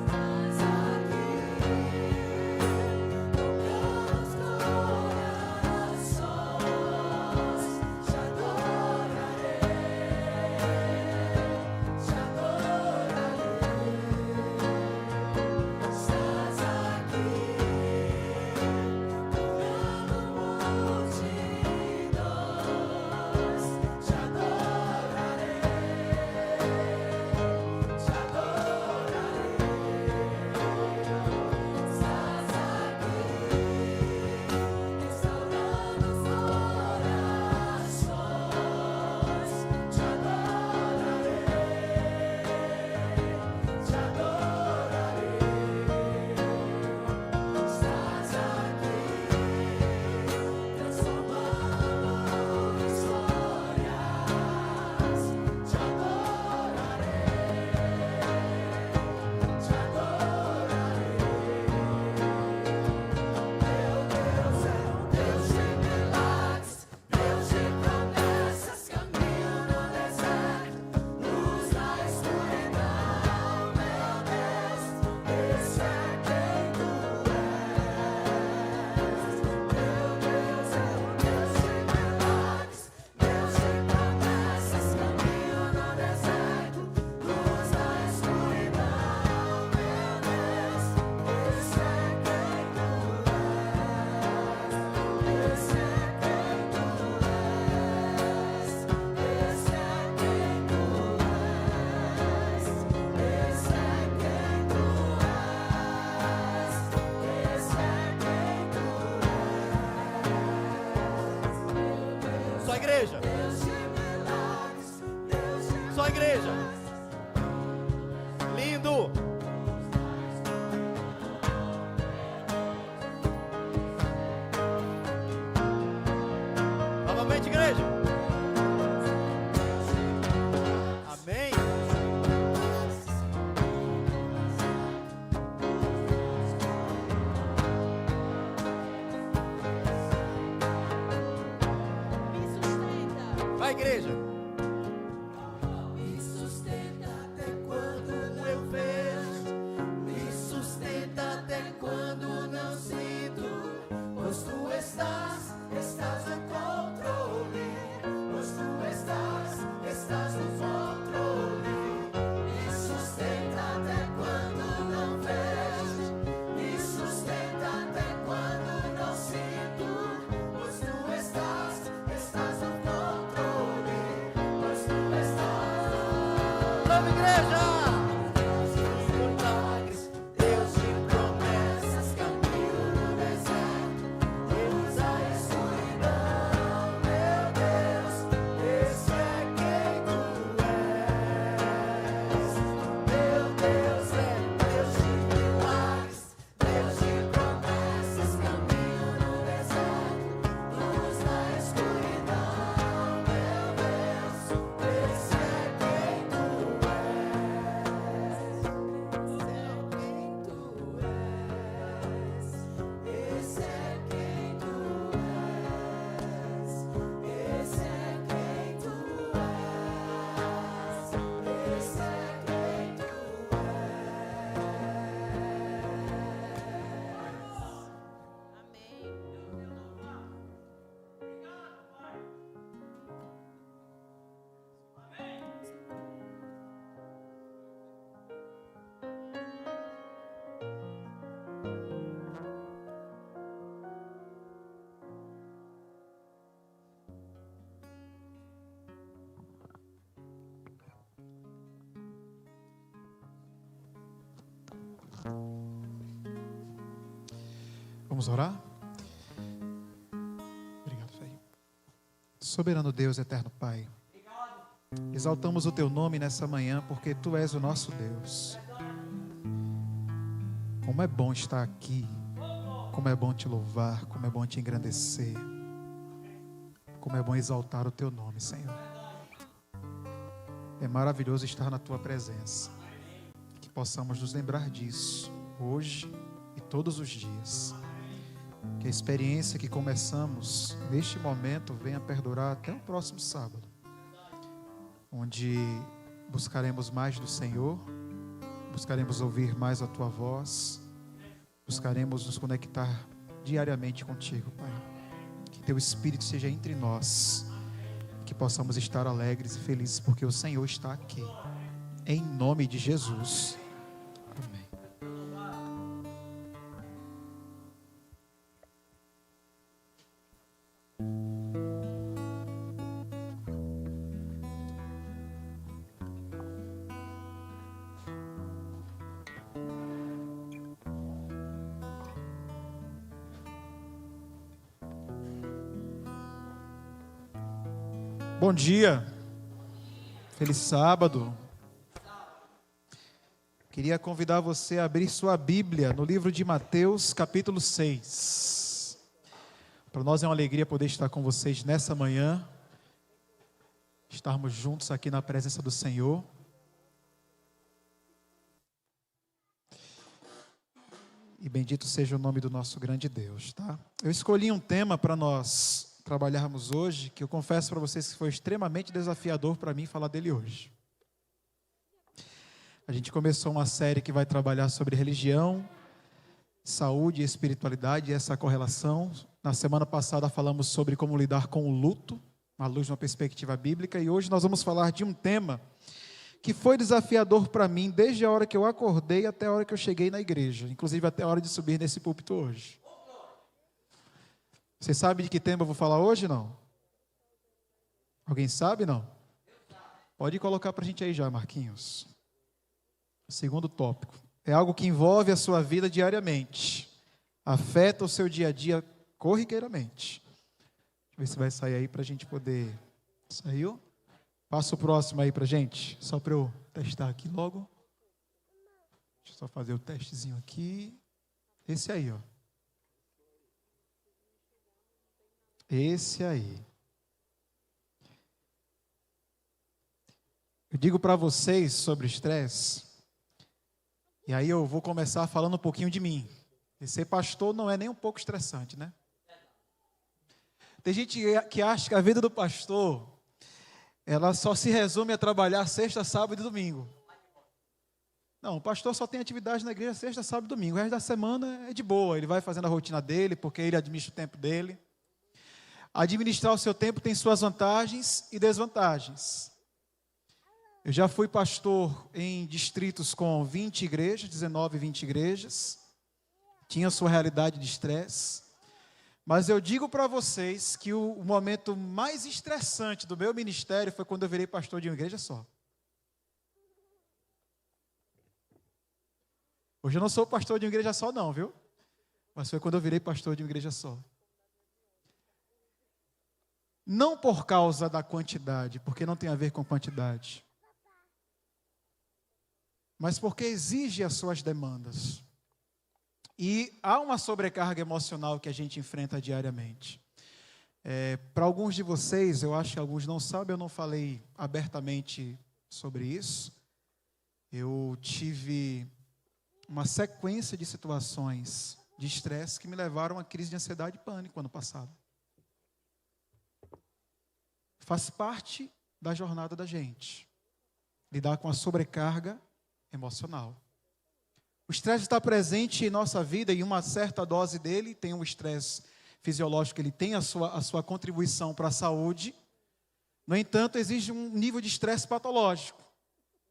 Mas aqui, tocando os corações, te adorarei. Te adorarei, estás aqui, curando multidões. Te adorarei, te adorarei, estás aqui, restaurando os corações. Te adorarei. Te adorarei, estás aqui, transformando histórias. Te adorarei, te adorarei. Meu Deus é um Deus de milagres, Deus de promessas, caminho no deserto, luz na escuridão. Meu Deus, esse é quem tu és. Meu Deus é um Deus de milagres, Deus de promessas, caminho no deserto, luz na escuridão. Meu Deus, esse é quem tu és. Esse é quem tu és. Esse é quem tu és. Esse é quem tu és. Esse é quem tu és. Só igreja. Deus de milagres, Deus de Só igreja. Lindo. Novamente, igreja. Amém. Vai, igreja. Me sustenta até quando eu vejo, me sustenta até quando não sinto, pois tu estás no controle, pois tu estás no controle. Me sustenta até quando não vejo, me sustenta até quando não sinto, pois tu estás no controle, pois tu estás. Vamos, igreja. Deus de milagres, Deus de promessas, caminho no deserto, luz na escuridão. Meu Deus, esse é quem tu és. Meu Deus é Deus de milagres, Deus de promessas, caminho no deserto, luz na escuridão. Meu Deus, esse é quem tu Vamos orar? Obrigado, Fei. Soberano Deus, eterno Pai, exaltamos o Teu nome nessa manhã, porque Tu és o nosso Deus. Como é bom estar aqui, como é bom Te louvar, como é bom Te engrandecer, como é bom exaltar o Teu nome, Senhor. É maravilhoso estar na tua presença. Que possamos nos lembrar disso hoje e todos os dias. Que a experiência que começamos neste momento venha perdurar até o próximo sábado, onde buscaremos mais do Senhor, buscaremos ouvir mais a tua voz, buscaremos nos conectar diariamente contigo, Pai. Que teu Espírito seja entre nós, que possamos estar alegres e felizes, porque o Senhor está aqui. Em nome de Jesus. Amém. Bom dia, feliz sábado. Queria convidar você a abrir sua Bíblia no livro de Mateus, capítulo 6. Para nós é uma alegria poder estar com vocês nessa manhã, estarmos juntos aqui na presença do Senhor. E bendito seja o nome do nosso grande Deus, tá? Eu escolhi um tema para nós trabalharmos hoje, que eu confesso para vocês que foi extremamente desafiador para mim falar dele hoje. A gente começou uma série que vai trabalhar sobre religião, saúde e espiritualidade, essa correlação. Na semana passada falamos sobre como lidar com o luto, à luz de uma perspectiva bíblica, e hoje nós vamos falar de um tema que foi desafiador para mim desde a hora que eu acordei até a hora que eu cheguei na igreja, inclusive até a hora de subir nesse púlpito hoje. Você sabe de que tema eu vou falar hoje, não? Alguém sabe, não? Pode colocar para a gente aí já, Marquinhos. Segundo tópico. É algo que envolve a sua vida diariamente. Afeta o seu dia a dia corriqueiramente. Deixa eu ver se vai sair aí para a gente poder... Saiu? Passa o próximo aí para a gente. Só para eu testar aqui logo. Deixa eu só fazer o testezinho aqui. Esse aí, ó. Esse aí. Eu digo para vocês sobre estresse, e aí eu vou começar falando um pouquinho de mim. E ser pastor não é nem um pouco estressante, né? Tem gente que acha que a vida do pastor, ela só se resume a trabalhar sexta, sábado e domingo. Não, o pastor só tem atividade na igreja sexta, sábado e domingo. O resto da semana é de boa, ele vai fazendo a rotina dele, porque ele administra o tempo dele. Administrar o seu tempo tem suas vantagens e desvantagens. Eu já fui pastor em distritos com 20 igrejas, 19, 20 igrejas. Tinha sua realidade de estresse. Mas eu digo para vocês que o momento mais estressante do meu ministério foi quando eu virei pastor de uma igreja só. Hoje eu não sou pastor de uma igreja só não, viu? Mas foi quando eu virei pastor de uma igreja só. Não por causa da quantidade, porque não tem a ver com quantidade, mas porque exige as suas demandas. E há uma sobrecarga emocional que a gente enfrenta diariamente. Para alguns de vocês, eu acho que alguns não sabem, eu não falei abertamente sobre isso. Eu tive uma sequência de situações de estresse que me levaram a crise de ansiedade e pânico ano passado. Faz parte da jornada da gente, lidar com a sobrecarga emocional. O estresse está presente em nossa vida e uma certa dose dele, tem um estresse fisiológico, ele tem a sua contribuição para a saúde. No entanto, existe um nível de estresse patológico.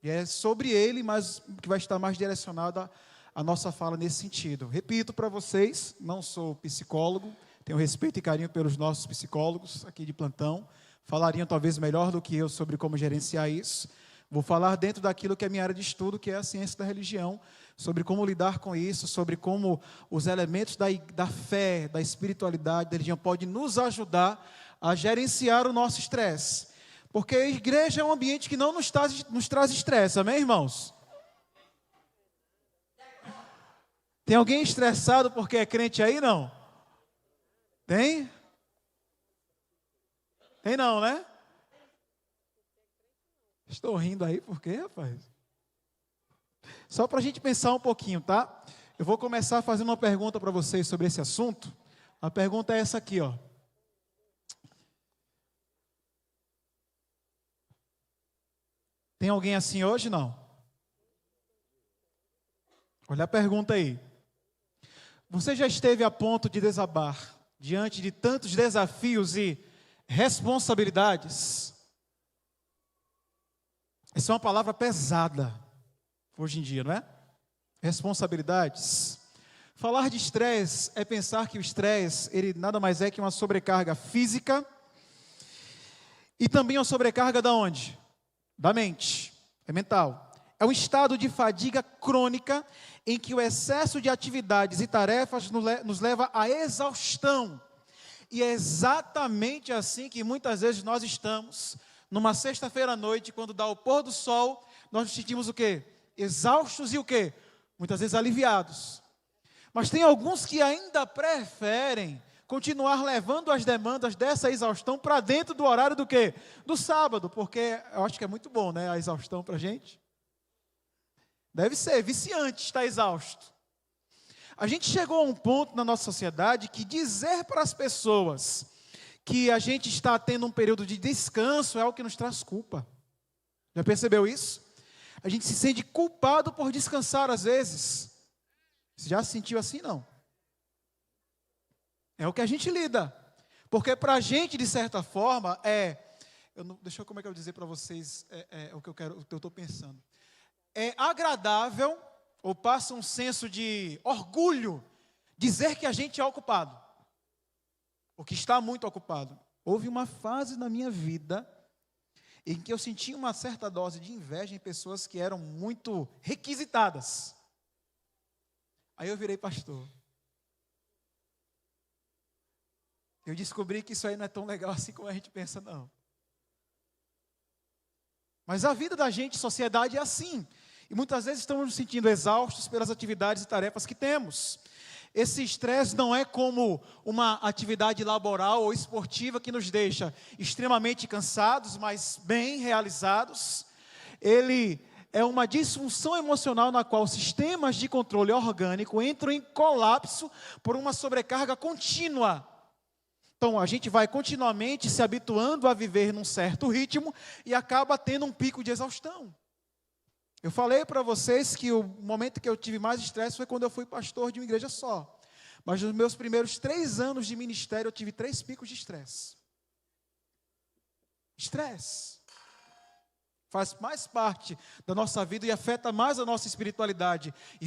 E é sobre ele, mas que vai estar mais direcionado a nossa fala nesse sentido. Repito para vocês, não sou psicólogo, tenho respeito e carinho pelos nossos psicólogos aqui de plantão. Falariam talvez melhor do que eu sobre como gerenciar isso. Vou falar dentro daquilo que é minha área de estudo, que é a ciência da religião, sobre como lidar com isso, sobre como os elementos da fé, da espiritualidade, da religião podem nos ajudar a gerenciar o nosso estresse. Porque a igreja é um ambiente que não nos traz estresse, amém, irmãos? Tem alguém estressado porque é crente aí, não? Tem? Tem não, né? Estou rindo aí, por quê, rapaz? Só para a gente pensar um pouquinho, tá? Eu vou começar fazendo uma pergunta para vocês sobre esse assunto. A pergunta é essa aqui, ó. Tem alguém assim hoje? Não? Olha a pergunta aí. Você já esteve a ponto de desabar diante de tantos desafios e responsabilidades? Essa é uma palavra pesada hoje em dia, não é? Responsabilidades. Falar de estresse é pensar que o estresse, ele nada mais é que uma sobrecarga física e também uma sobrecarga da onde? Da mente, é mental. É um estado de fadiga crônica em que o excesso de atividades e tarefas nos leva à exaustão. E é exatamente assim que muitas vezes nós estamos, numa sexta-feira à noite, quando dá o pôr do sol, nós nos sentimos o quê? Exaustos e o quê? Muitas vezes aliviados. Mas tem alguns que ainda preferem continuar levando as demandas dessa exaustão para dentro do horário do quê? Do sábado, porque eu acho que é muito bom, né, a exaustão para a gente. Deve ser viciante estar exausto. A gente chegou a um ponto na nossa sociedade que dizer para as pessoas que a gente está tendo um período de descanso é o que nos traz culpa. Já percebeu isso? A gente se sente culpado por descansar às vezes. Você já se sentiu assim? Não. É o que a gente lida. Porque para a gente, de certa forma, deixa eu como é que eu vou dizer para vocês o que eu estou pensando. É agradável, ou passa um senso de orgulho, dizer que a gente é ocupado. Ou que está muito ocupado. Houve uma fase na minha vida em que eu senti uma certa dose de inveja em pessoas que eram muito requisitadas. Aí eu virei pastor. Eu descobri que isso aí não é tão legal assim como a gente pensa, não. Mas a vida da gente, sociedade, é assim. E muitas vezes estamos nos sentindo exaustos pelas atividades e tarefas que temos. Esse estresse não é como uma atividade laboral ou esportiva que nos deixa extremamente cansados, mas bem realizados. Ele é uma disfunção emocional na qual sistemas de controle orgânico entram em colapso por uma sobrecarga contínua. Então, a gente vai continuamente se habituando a viver num certo ritmo e acaba tendo um pico de exaustão. Eu falei para vocês que o momento que eu tive mais estresse foi quando eu fui pastor de uma igreja só. Mas nos meus primeiros 3 anos de ministério, eu tive 3 picos de estresse. Estresse faz mais parte da nossa vida e afeta mais a nossa espiritualidade e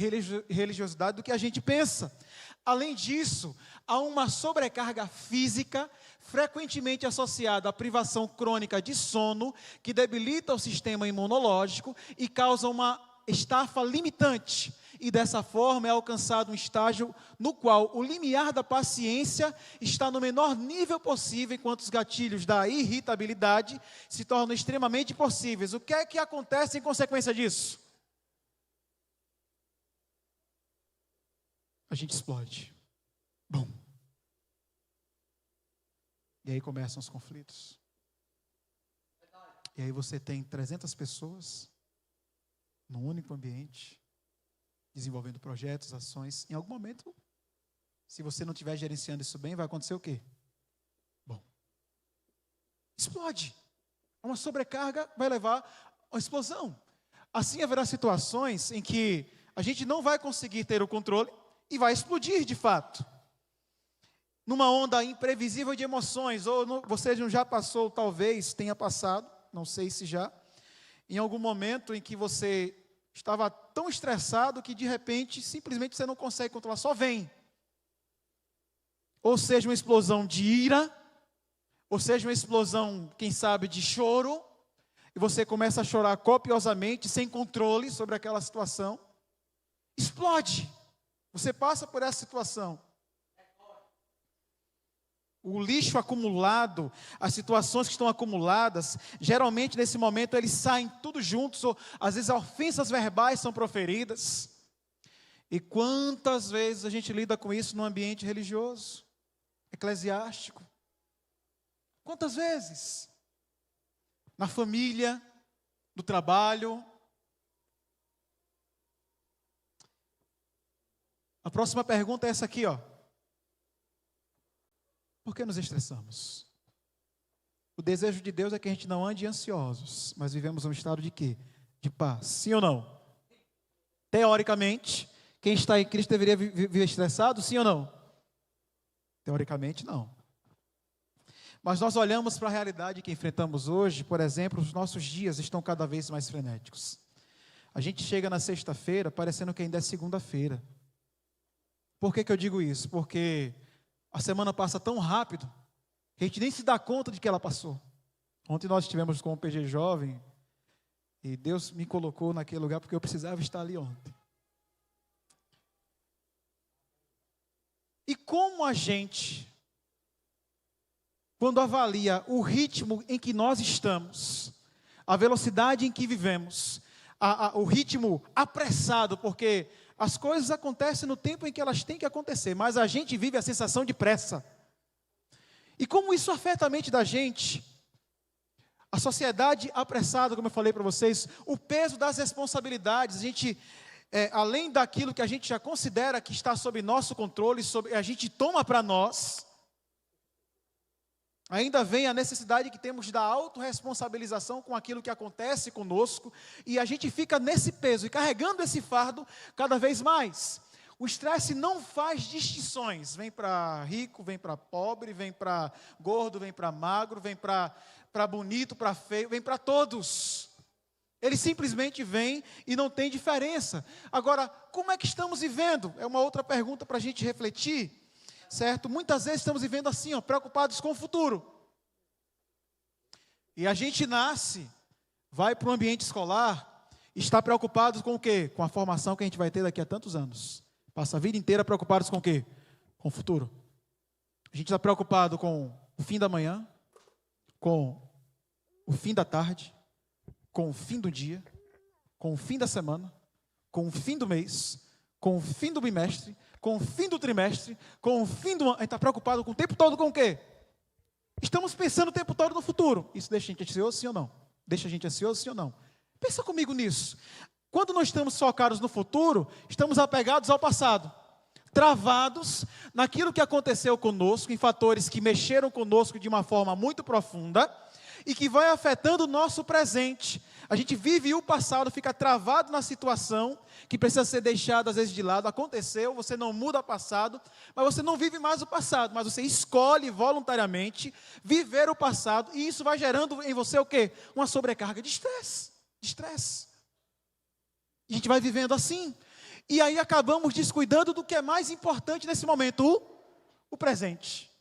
religiosidade do que a gente pensa. Além disso, há uma sobrecarga física frequentemente associada à privação crônica de sono, que debilita o sistema imunológico e causa uma estafa limitante. E dessa forma é alcançado um estágio no qual o limiar da paciência está no menor nível possível, enquanto os gatilhos da irritabilidade se tornam extremamente possíveis. O que é que acontece em consequência disso? A gente explode. Bum. E aí começam os conflitos. E aí você tem 300 pessoas num único ambiente, desenvolvendo projetos, ações. Em algum momento, se você não estiver gerenciando isso bem, vai acontecer o quê? Bom, explode. Uma sobrecarga vai levar a uma explosão. Assim haverá situações em que a gente não vai conseguir ter o controle e vai explodir de fato. Numa onda imprevisível de emoções, ou você já passou, talvez tenha passado, não sei se já, em algum momento em que você estava tão estressado que de repente, simplesmente você não consegue controlar, só vem. Ou seja, uma explosão de ira, ou seja, uma explosão, quem sabe, de choro, e você começa a chorar copiosamente, sem controle sobre aquela situação. Explode. Você passa por essa situação. O lixo acumulado, as situações que estão acumuladas, geralmente nesse momento eles saem tudo juntos, ou às vezes ofensas verbais são proferidas. E quantas vezes a gente lida com isso no ambiente religioso, eclesiástico? Quantas vezes? Na família, do trabalho. A próxima pergunta é essa aqui, ó. Por que nos estressamos? O desejo de Deus é que a gente não ande ansiosos, mas vivemos um estado de quê? De paz. Sim ou não? Teoricamente, quem está em Cristo deveria viver estressado? Sim ou não? Teoricamente, não. Mas nós olhamos para a realidade que enfrentamos hoje, por exemplo, os nossos dias estão cada vez mais frenéticos. A gente chega na sexta-feira parecendo que ainda é segunda-feira. Por que eu digo isso? Porque a semana passa tão rápido que a gente nem se dá conta de que ela passou. Ontem nós estivemos com o PG Jovem e Deus me colocou naquele lugar porque eu precisava estar ali ontem. E como a gente, quando avalia o ritmo em que nós estamos, a velocidade em que vivemos, o ritmo apressado, porque as coisas acontecem no tempo em que elas têm que acontecer, mas a gente vive a sensação de pressa. E como isso afeta a mente da gente? A sociedade apressada, como eu falei para vocês, o peso das responsabilidades, a gente, além daquilo que a gente já considera que está sob nosso controle, a gente toma para nós, ainda vem a necessidade que temos da autorresponsabilização com aquilo que acontece conosco, e a gente fica nesse peso e carregando esse fardo cada vez mais. O estresse não faz distinções, vem para rico, vem para pobre, vem para gordo, vem para magro, vem para bonito, para feio, vem para todos. Ele simplesmente vem e não tem diferença. Agora, como é que estamos vivendo? É uma outra pergunta para a gente refletir, certo? Muitas vezes estamos vivendo assim, ó, preocupados com o futuro. E a gente nasce, vai para o ambiente escolar, está preocupado com o quê? Com a formação que a gente vai ter daqui a tantos anos. Passa a vida inteira preocupados com o quê? Com o futuro. A gente está preocupado com o fim da manhã, com o fim da tarde, com o fim do dia, com o fim da semana, com o fim do mês, com o fim do bimestre, com o fim do trimestre, com o fim do ano. A gente está preocupado com o tempo todo com o quê? Estamos pensando o tempo todo no futuro. Isso deixa a gente ansioso, sim ou não? Deixa a gente ansioso, sim ou não? Pensa comigo nisso. Quando nós estamos focados no futuro, estamos apegados ao passado, travados naquilo que aconteceu conosco, em fatores que mexeram conosco de uma forma muito profunda e que vai afetando o nosso presente. A gente vive o passado, fica travado na situação que precisa ser deixada às vezes de lado. Aconteceu, você não muda o passado, mas você não vive mais o passado, mas você escolhe voluntariamente viver o passado e isso vai gerando em você o quê? Uma sobrecarga de estresse. A gente vai vivendo assim, e aí acabamos descuidando do que é mais importante nesse momento, o presente.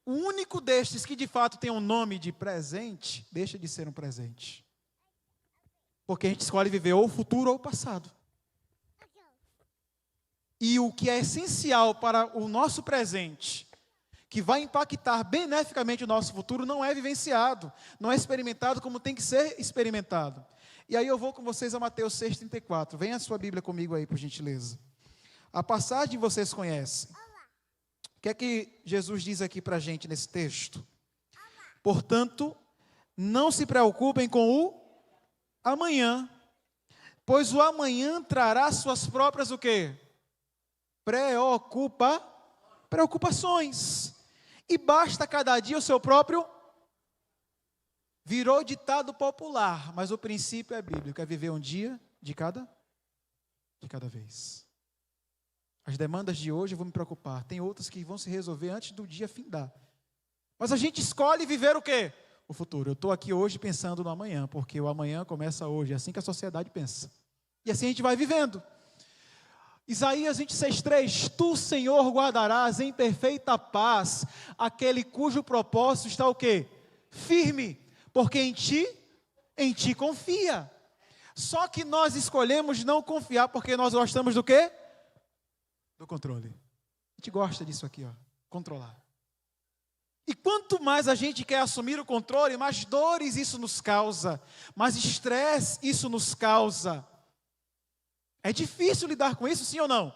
O único destes que de fato tem um nome de presente, deixa de ser um presente. Porque a gente escolhe viver ou o futuro ou o passado. E o que é essencial para o nosso presente, que vai impactar beneficamente o nosso futuro, não é vivenciado, não é experimentado como tem que ser experimentado. E aí eu vou com vocês a Mateus 6,34. Venha a sua Bíblia comigo aí, por gentileza. A passagem vocês conhecem. O que é que Jesus diz aqui para a gente nesse texto? Portanto, não se preocupem com o amanhã, pois o amanhã trará suas próprias o quê? Preocupações. E basta cada dia o seu próprio. Virou ditado popular, mas o princípio é bíblico, é viver um dia de cada vez. As demandas de hoje eu vou me preocupar, tem outras que vão se resolver antes do dia findar. Mas a gente escolhe viver o quê? O futuro. Eu estou aqui hoje pensando no amanhã, porque o amanhã começa hoje, é assim que a sociedade pensa. E assim a gente vai vivendo. Isaías 26:3, Tu, Senhor, guardarás em perfeita paz aquele cujo propósito está o quê? Firme. Porque em ti confia. Só que nós escolhemos não confiar porque nós gostamos do quê? Do controle. A gente gosta disso aqui, ó, controlar. E quanto mais a gente quer assumir o controle, mais dores isso nos causa, mais estresse isso nos causa. É difícil lidar com isso, sim ou não?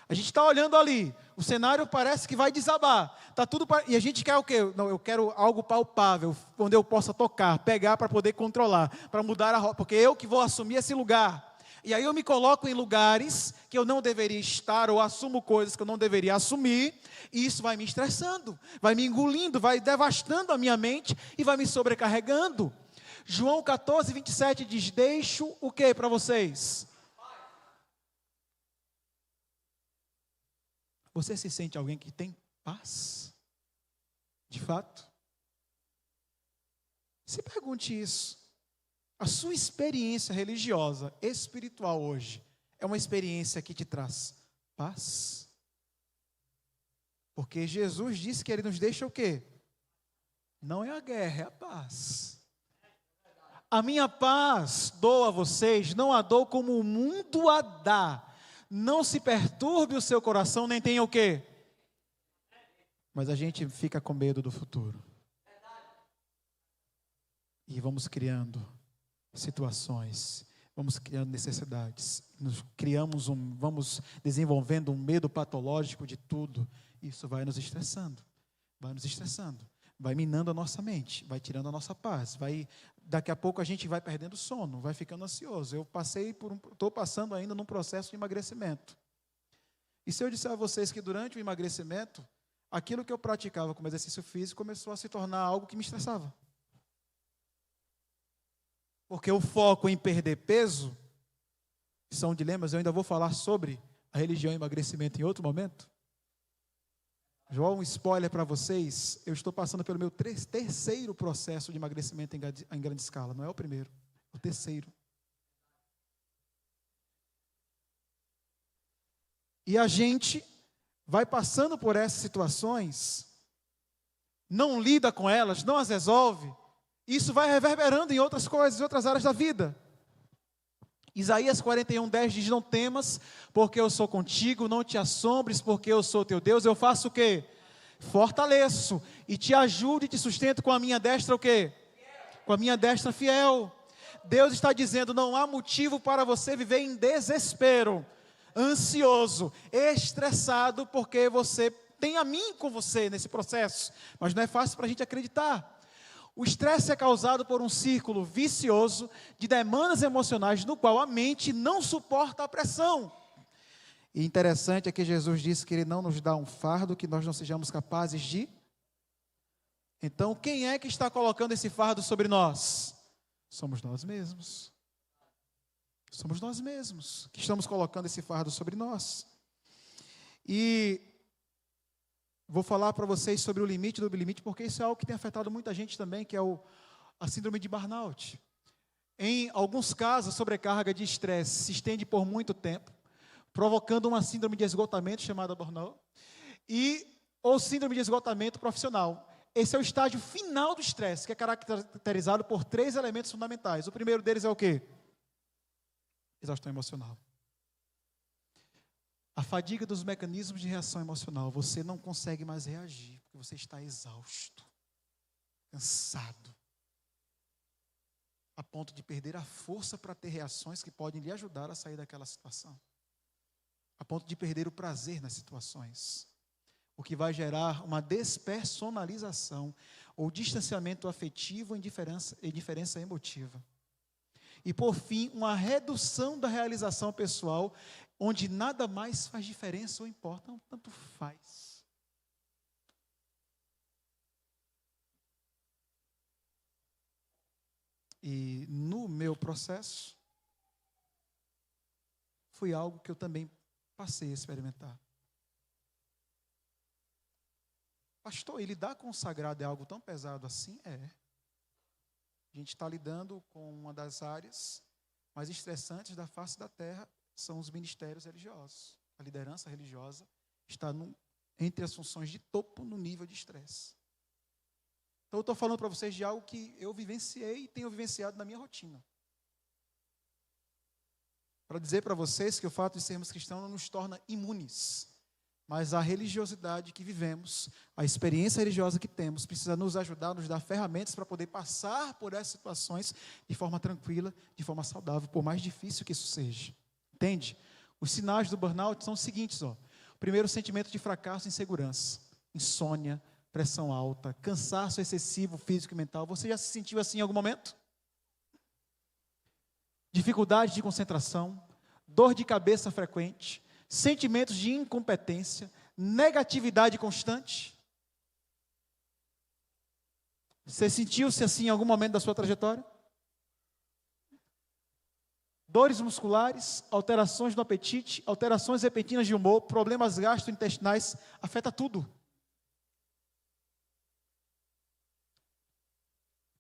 A gente está olhando ali, o cenário parece que vai desabar. Tá tudo e a gente quer o quê? Não, eu quero algo palpável, onde eu possa tocar, pegar para poder controlar, para mudar a rota, porque eu que vou assumir esse lugar. E aí eu me coloco em lugares que eu não deveria estar, ou assumo coisas que eu não deveria assumir, e isso vai me estressando, vai me engolindo, vai devastando a minha mente e vai me sobrecarregando. João 14, 27 diz, deixo o que para vocês? Você se sente alguém que tem paz? De fato? Se pergunte isso. A sua experiência religiosa, espiritual hoje, é uma experiência que te traz paz? Porque Jesus disse que Ele nos deixa o quê? Não é a guerra, é a paz. A minha paz dou a vocês, não a dou como o mundo a dá. Não se perturbe o seu coração, nem tenha o quê? Mas a gente fica com medo do futuro. E vamos criando situações, vamos criando necessidades, vamos desenvolvendo um medo patológico de tudo. Isso vai nos estressando, vai minando a nossa mente, vai tirando a nossa paz, daqui a pouco a gente vai perdendo sono, vai ficando ansioso. Estou passando ainda num processo de emagrecimento. E se eu disser a vocês que durante o emagrecimento, aquilo que eu praticava como exercício físico começou a se tornar algo que me estressava. Porque o foco em perder peso, são dilemas, eu ainda vou falar sobre a religião e emagrecimento em outro momento. João, um spoiler para vocês, eu estou passando pelo meu terceiro processo de emagrecimento em grande escala, não é o primeiro, é o terceiro. E a gente vai passando por essas situações, não lida com elas, não as resolve, isso vai reverberando em outras coisas, em outras áreas da vida. Isaías 41:10 diz, não temas, porque eu sou contigo, não te assombres, porque eu sou teu Deus. Eu faço o quê? Fortaleço e te ajudo e te sustento com a minha destra o quê? Com a minha destra fiel. Deus está dizendo, não há motivo para você viver em desespero, ansioso, estressado, porque você tem a mim com você nesse processo. Mas não é fácil para a gente acreditar. O estresse é causado por um círculo vicioso de demandas emocionais no qual a mente não suporta a pressão. E interessante é que Jesus disse que Ele não nos dá um fardo que nós não sejamos capazes de. Então, quem é que está colocando esse fardo sobre nós? Somos nós mesmos. Somos nós mesmos que estamos colocando esse fardo sobre nós. E vou falar para vocês sobre o limite do limite, porque isso é algo que tem afetado muita gente também, que é a síndrome de burnout. Em alguns casos, a sobrecarga de estresse se estende por muito tempo, provocando uma síndrome de esgotamento chamada burnout, ou síndrome de esgotamento profissional. Esse é o estágio final do estresse, que é caracterizado por 3 elementos fundamentais. O primeiro deles é o quê? Exaustão emocional. A fadiga dos mecanismos de reação emocional. Você não consegue mais reagir, porque você está exausto, cansado, a ponto de perder a força para ter reações que podem lhe ajudar a sair daquela situação. A ponto de perder o prazer nas situações. O que vai gerar uma despersonalização ou distanciamento afetivo ou indiferença emotiva. E, por fim, uma redução da realização pessoal, onde nada mais faz diferença ou importa, não, tanto faz. E no meu processo, foi algo que eu também passei a experimentar. Pastor, e lidar com o sagrado é algo tão pesado assim? É. A gente está lidando com uma das áreas mais estressantes da face da terra, são os ministérios religiosos. A liderança religiosa está entre as funções de topo no nível de estresse. Então eu estou falando para vocês de algo que eu vivenciei e tenho vivenciado na minha rotina. Para dizer para vocês que o fato de sermos cristãos não nos torna imunes, mas a religiosidade que vivemos, a experiência religiosa que temos, precisa nos ajudar, nos dar ferramentas para poder passar por essas situações de forma tranquila, de forma saudável, por mais difícil que isso seja. Entende? Os sinais do burnout são os seguintes, Primeiro, sentimento de fracasso e insegurança, insônia, pressão alta, cansaço excessivo físico e mental. Você já se sentiu assim em algum momento? Dificuldade de concentração, dor de cabeça frequente, sentimentos de incompetência, negatividade constante. Você sentiu-se assim em algum momento da sua trajetória? Dores musculares, alterações no apetite, alterações repentinas de humor, problemas gastrointestinais, afeta tudo.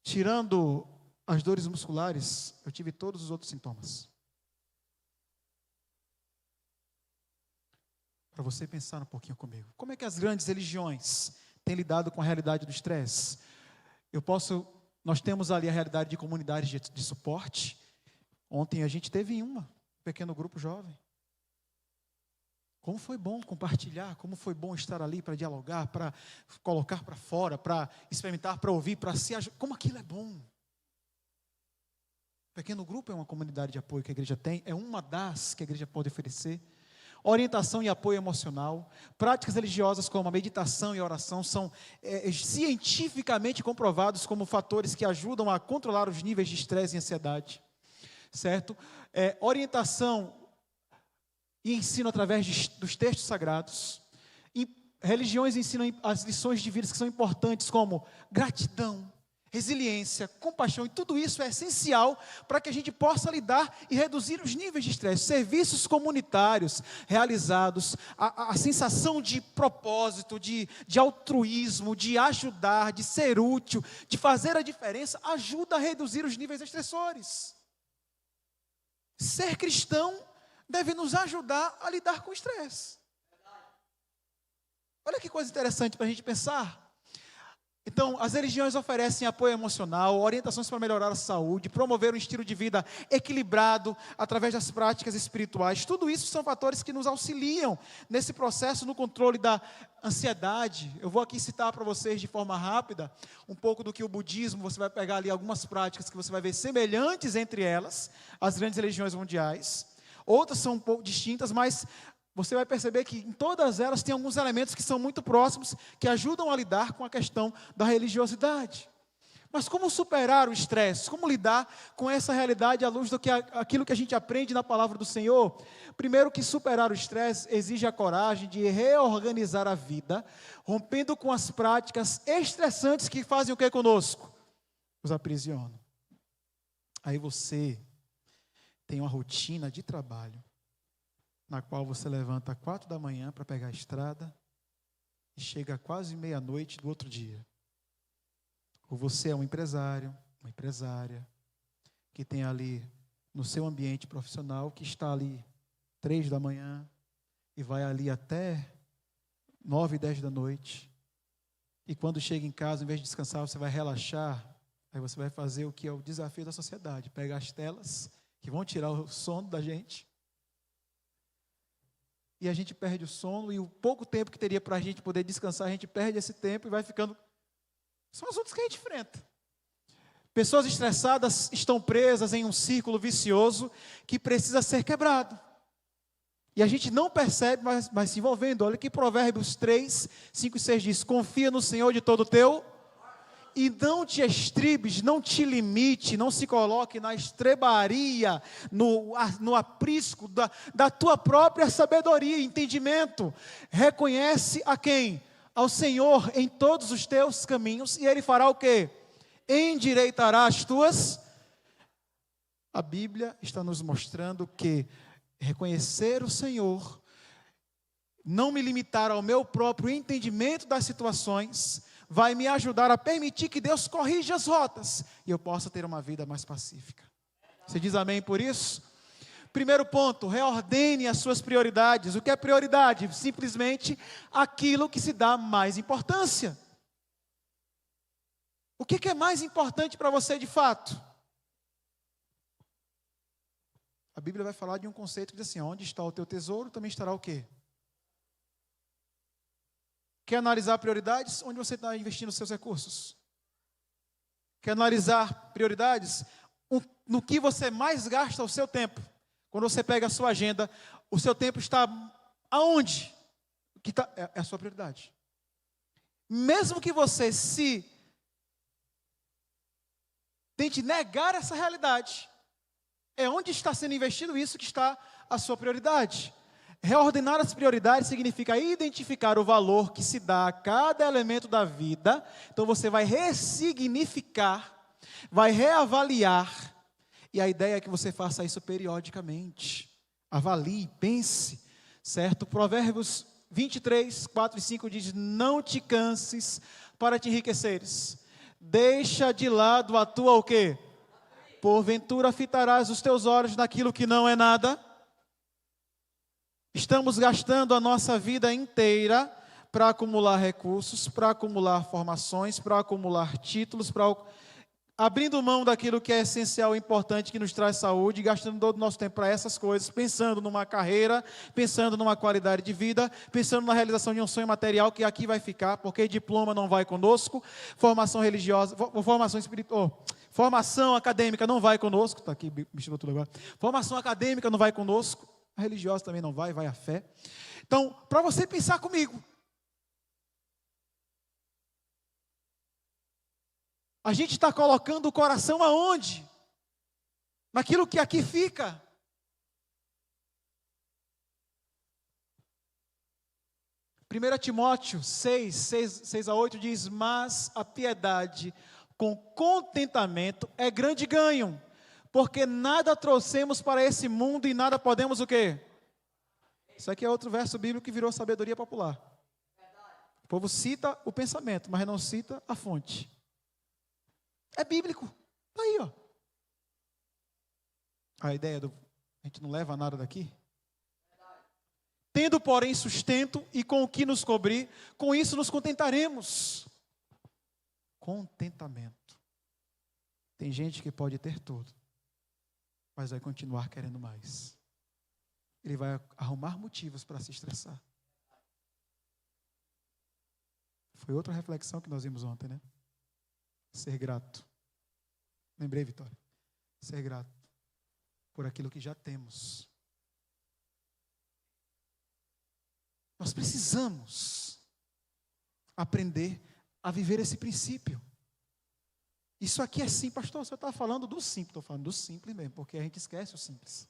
Tirando as dores musculares, eu tive todos os outros sintomas. Para você pensar um pouquinho comigo. Como é que as grandes religiões têm lidado com a realidade do estresse? Nós temos ali a realidade de comunidades de suporte. Ontem a gente teve um pequeno grupo jovem. Como foi bom compartilhar, como foi bom estar ali para dialogar, para colocar para fora, para experimentar, para ouvir, para se ajudar. Como aquilo é bom. Pequeno grupo é uma comunidade de apoio que a igreja tem, é uma das que a igreja pode oferecer. Orientação e apoio emocional, práticas religiosas como a meditação e a oração são cientificamente comprovados como fatores que ajudam a controlar os níveis de estresse e ansiedade. Certo? Orientação e ensino através dos textos sagrados. E religiões ensinam as lições de vida que são importantes, como gratidão, resiliência, compaixão, e tudo isso é essencial para que a gente possa lidar e reduzir os níveis de estresse. Serviços comunitários realizados, a sensação de propósito, de altruísmo, de ajudar, de ser útil, de fazer a diferença, ajuda a reduzir os níveis estressores. Ser cristão deve nos ajudar a lidar com o estresse. Olha que coisa interessante para a gente pensar. Então, as religiões oferecem apoio emocional, orientações para melhorar a saúde, promover um estilo de vida equilibrado através das práticas espirituais. Tudo isso são fatores que nos auxiliam nesse processo no controle da ansiedade. Eu vou aqui citar para vocês de forma rápida um pouco do que o budismo, você vai pegar ali algumas práticas que você vai ver semelhantes entre elas, as grandes religiões mundiais. Outras são um pouco distintas, mas você vai perceber que em todas elas tem alguns elementos que são muito próximos, que ajudam a lidar com a questão da religiosidade. Mas como superar o estresse? Como lidar com essa realidade à luz aquilo que a gente aprende na palavra do Senhor? Primeiro, que superar o estresse exige a coragem de reorganizar a vida, rompendo com as práticas estressantes que fazem o que conosco? Nos aprisionam. Aí você tem uma rotina de trabalho, na qual você levanta às 4 da manhã para pegar a estrada e chega quase meia-noite do outro dia. Ou você é um empresário, uma empresária, que tem ali no seu ambiente profissional, que está ali 3 da manhã e vai ali até 9, 10 da noite. E quando chega em casa, em vez de descansar, você vai relaxar. Aí você vai fazer o que é o desafio da sociedade, pegar as telas que vão tirar o sono da gente. E a gente perde o sono, e o pouco tempo que teria para a gente poder descansar, a gente perde esse tempo e vai ficando... São assuntos que a gente enfrenta. Pessoas estressadas estão presas em um círculo vicioso que precisa ser quebrado. E a gente não percebe, mas vai se envolvendo. Olha que Provérbios 3, 5 e 6 diz: confia no Senhor de todo o teu... E não te estribes, não te limite, não se coloque na estrebaria, no aprisco da tua própria sabedoria e entendimento. Reconhece a quem? Ao Senhor em todos os teus caminhos, e Ele fará o quê? Endireitará as tuas... A Bíblia está nos mostrando que reconhecer o Senhor, não me limitar ao meu próprio entendimento das situações, vai me ajudar a permitir que Deus corrija as rotas e eu possa ter uma vida mais pacífica. Você diz amém por isso? Primeiro ponto, reordene as suas prioridades. O que é prioridade? Simplesmente aquilo que se dá mais importância. O que é mais importante para você de fato? A Bíblia vai falar de um conceito que diz assim: onde está o teu tesouro, também estará o quê? Quer analisar prioridades? Onde você está investindo os seus recursos? Quer analisar prioridades? No que você mais gasta o seu tempo? Quando você pega a sua agenda, o seu tempo está aonde? que é a sua prioridade. Mesmo que você se tente negar essa realidade, é onde está sendo investido isso que está a sua prioridade. Reordenar as prioridades significa identificar o valor que se dá a cada elemento da vida. Então você vai ressignificar, vai reavaliar. E a ideia é que você faça isso periodicamente. Avalie, pense, certo? Provérbios 23, 4 e 5 diz: não te canses para te enriqueceres. Deixa de lado a tua o quê? Porventura fitarás os teus olhos naquilo que não é nada. Estamos gastando a nossa vida inteira para acumular recursos, para acumular formações, para acumular títulos, abrindo mão daquilo que é essencial e importante, que nos traz saúde, gastando todo o nosso tempo para essas coisas, pensando numa carreira, pensando numa qualidade de vida, pensando na realização de um sonho material que aqui vai ficar, porque diploma não vai conosco, formação religiosa, formação espiritual, formação acadêmica não vai conosco, está aqui, misturou tudo agora, formação acadêmica não vai conosco, a religiosa também não vai, vai a fé. Então, para você pensar comigo, a gente está colocando o coração aonde? Naquilo que aqui fica. Primeira Timóteo 6 a 8 diz: mas a piedade com contentamento é grande ganho, porque nada trouxemos para esse mundo e nada podemos o quê? Isso aqui é outro verso bíblico que virou sabedoria popular. O povo cita o pensamento, mas não cita a fonte. É bíblico. Está aí, ó. A ideia a gente não leva nada daqui. Tendo, porém, sustento e com o que nos cobrir, com isso nos contentaremos. Contentamento. Tem gente que pode ter tudo, mas vai continuar querendo mais. Ele vai arrumar motivos para se estressar. Foi outra reflexão que nós vimos ontem, né? Ser grato. Lembrei, Vitória. Ser grato por aquilo que já temos. Nós precisamos aprender a viver esse princípio. Isso aqui é simples, pastor, você está falando do simples. Estou falando do simples mesmo, porque a gente esquece o simples.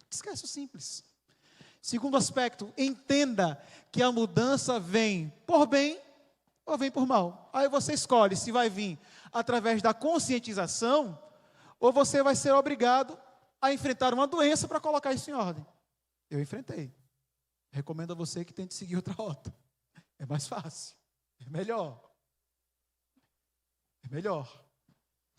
Esquece o simples. Segundo aspecto, entenda que a mudança vem por bem ou vem por mal. Aí você escolhe se vai vir através da conscientização ou você vai ser obrigado a enfrentar uma doença para colocar isso em ordem. Eu enfrentei. Recomendo a você que tente seguir outra rota. É mais fácil. É melhor. É melhor.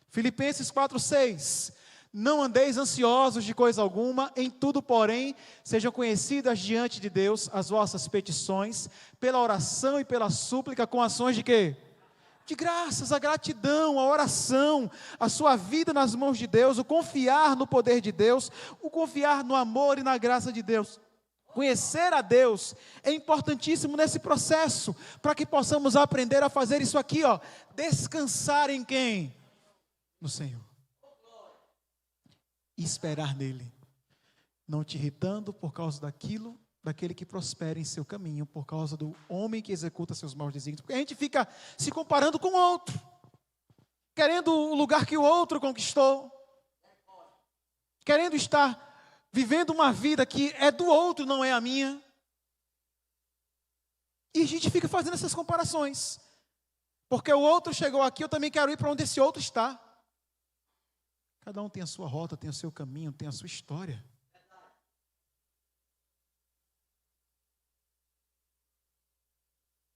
Filipenses 4:6. Não andeis ansiosos de coisa alguma, em tudo, porém, sejam conhecidas diante de Deus as vossas petições, pela oração e pela súplica, com ações de quê? De graças, a gratidão, a oração, a sua vida nas mãos de Deus, o confiar no poder de Deus, o confiar no amor e na graça de Deus. Conhecer a Deus é importantíssimo nesse processo, para que possamos aprender a fazer isso aqui, ó, descansar em quem? No Senhor. E esperar nele, não te irritando por causa daquele que prospera em seu caminho, por causa do homem que executa seus maus desígnios, porque a gente fica se comparando com o outro, querendo o lugar que o outro conquistou, querendo estar vivendo uma vida que é do outro, não é a minha, e a gente fica fazendo essas comparações, porque o outro chegou aqui, eu também quero ir para onde esse outro está. Cada um tem a sua rota, tem o seu caminho, tem a sua história.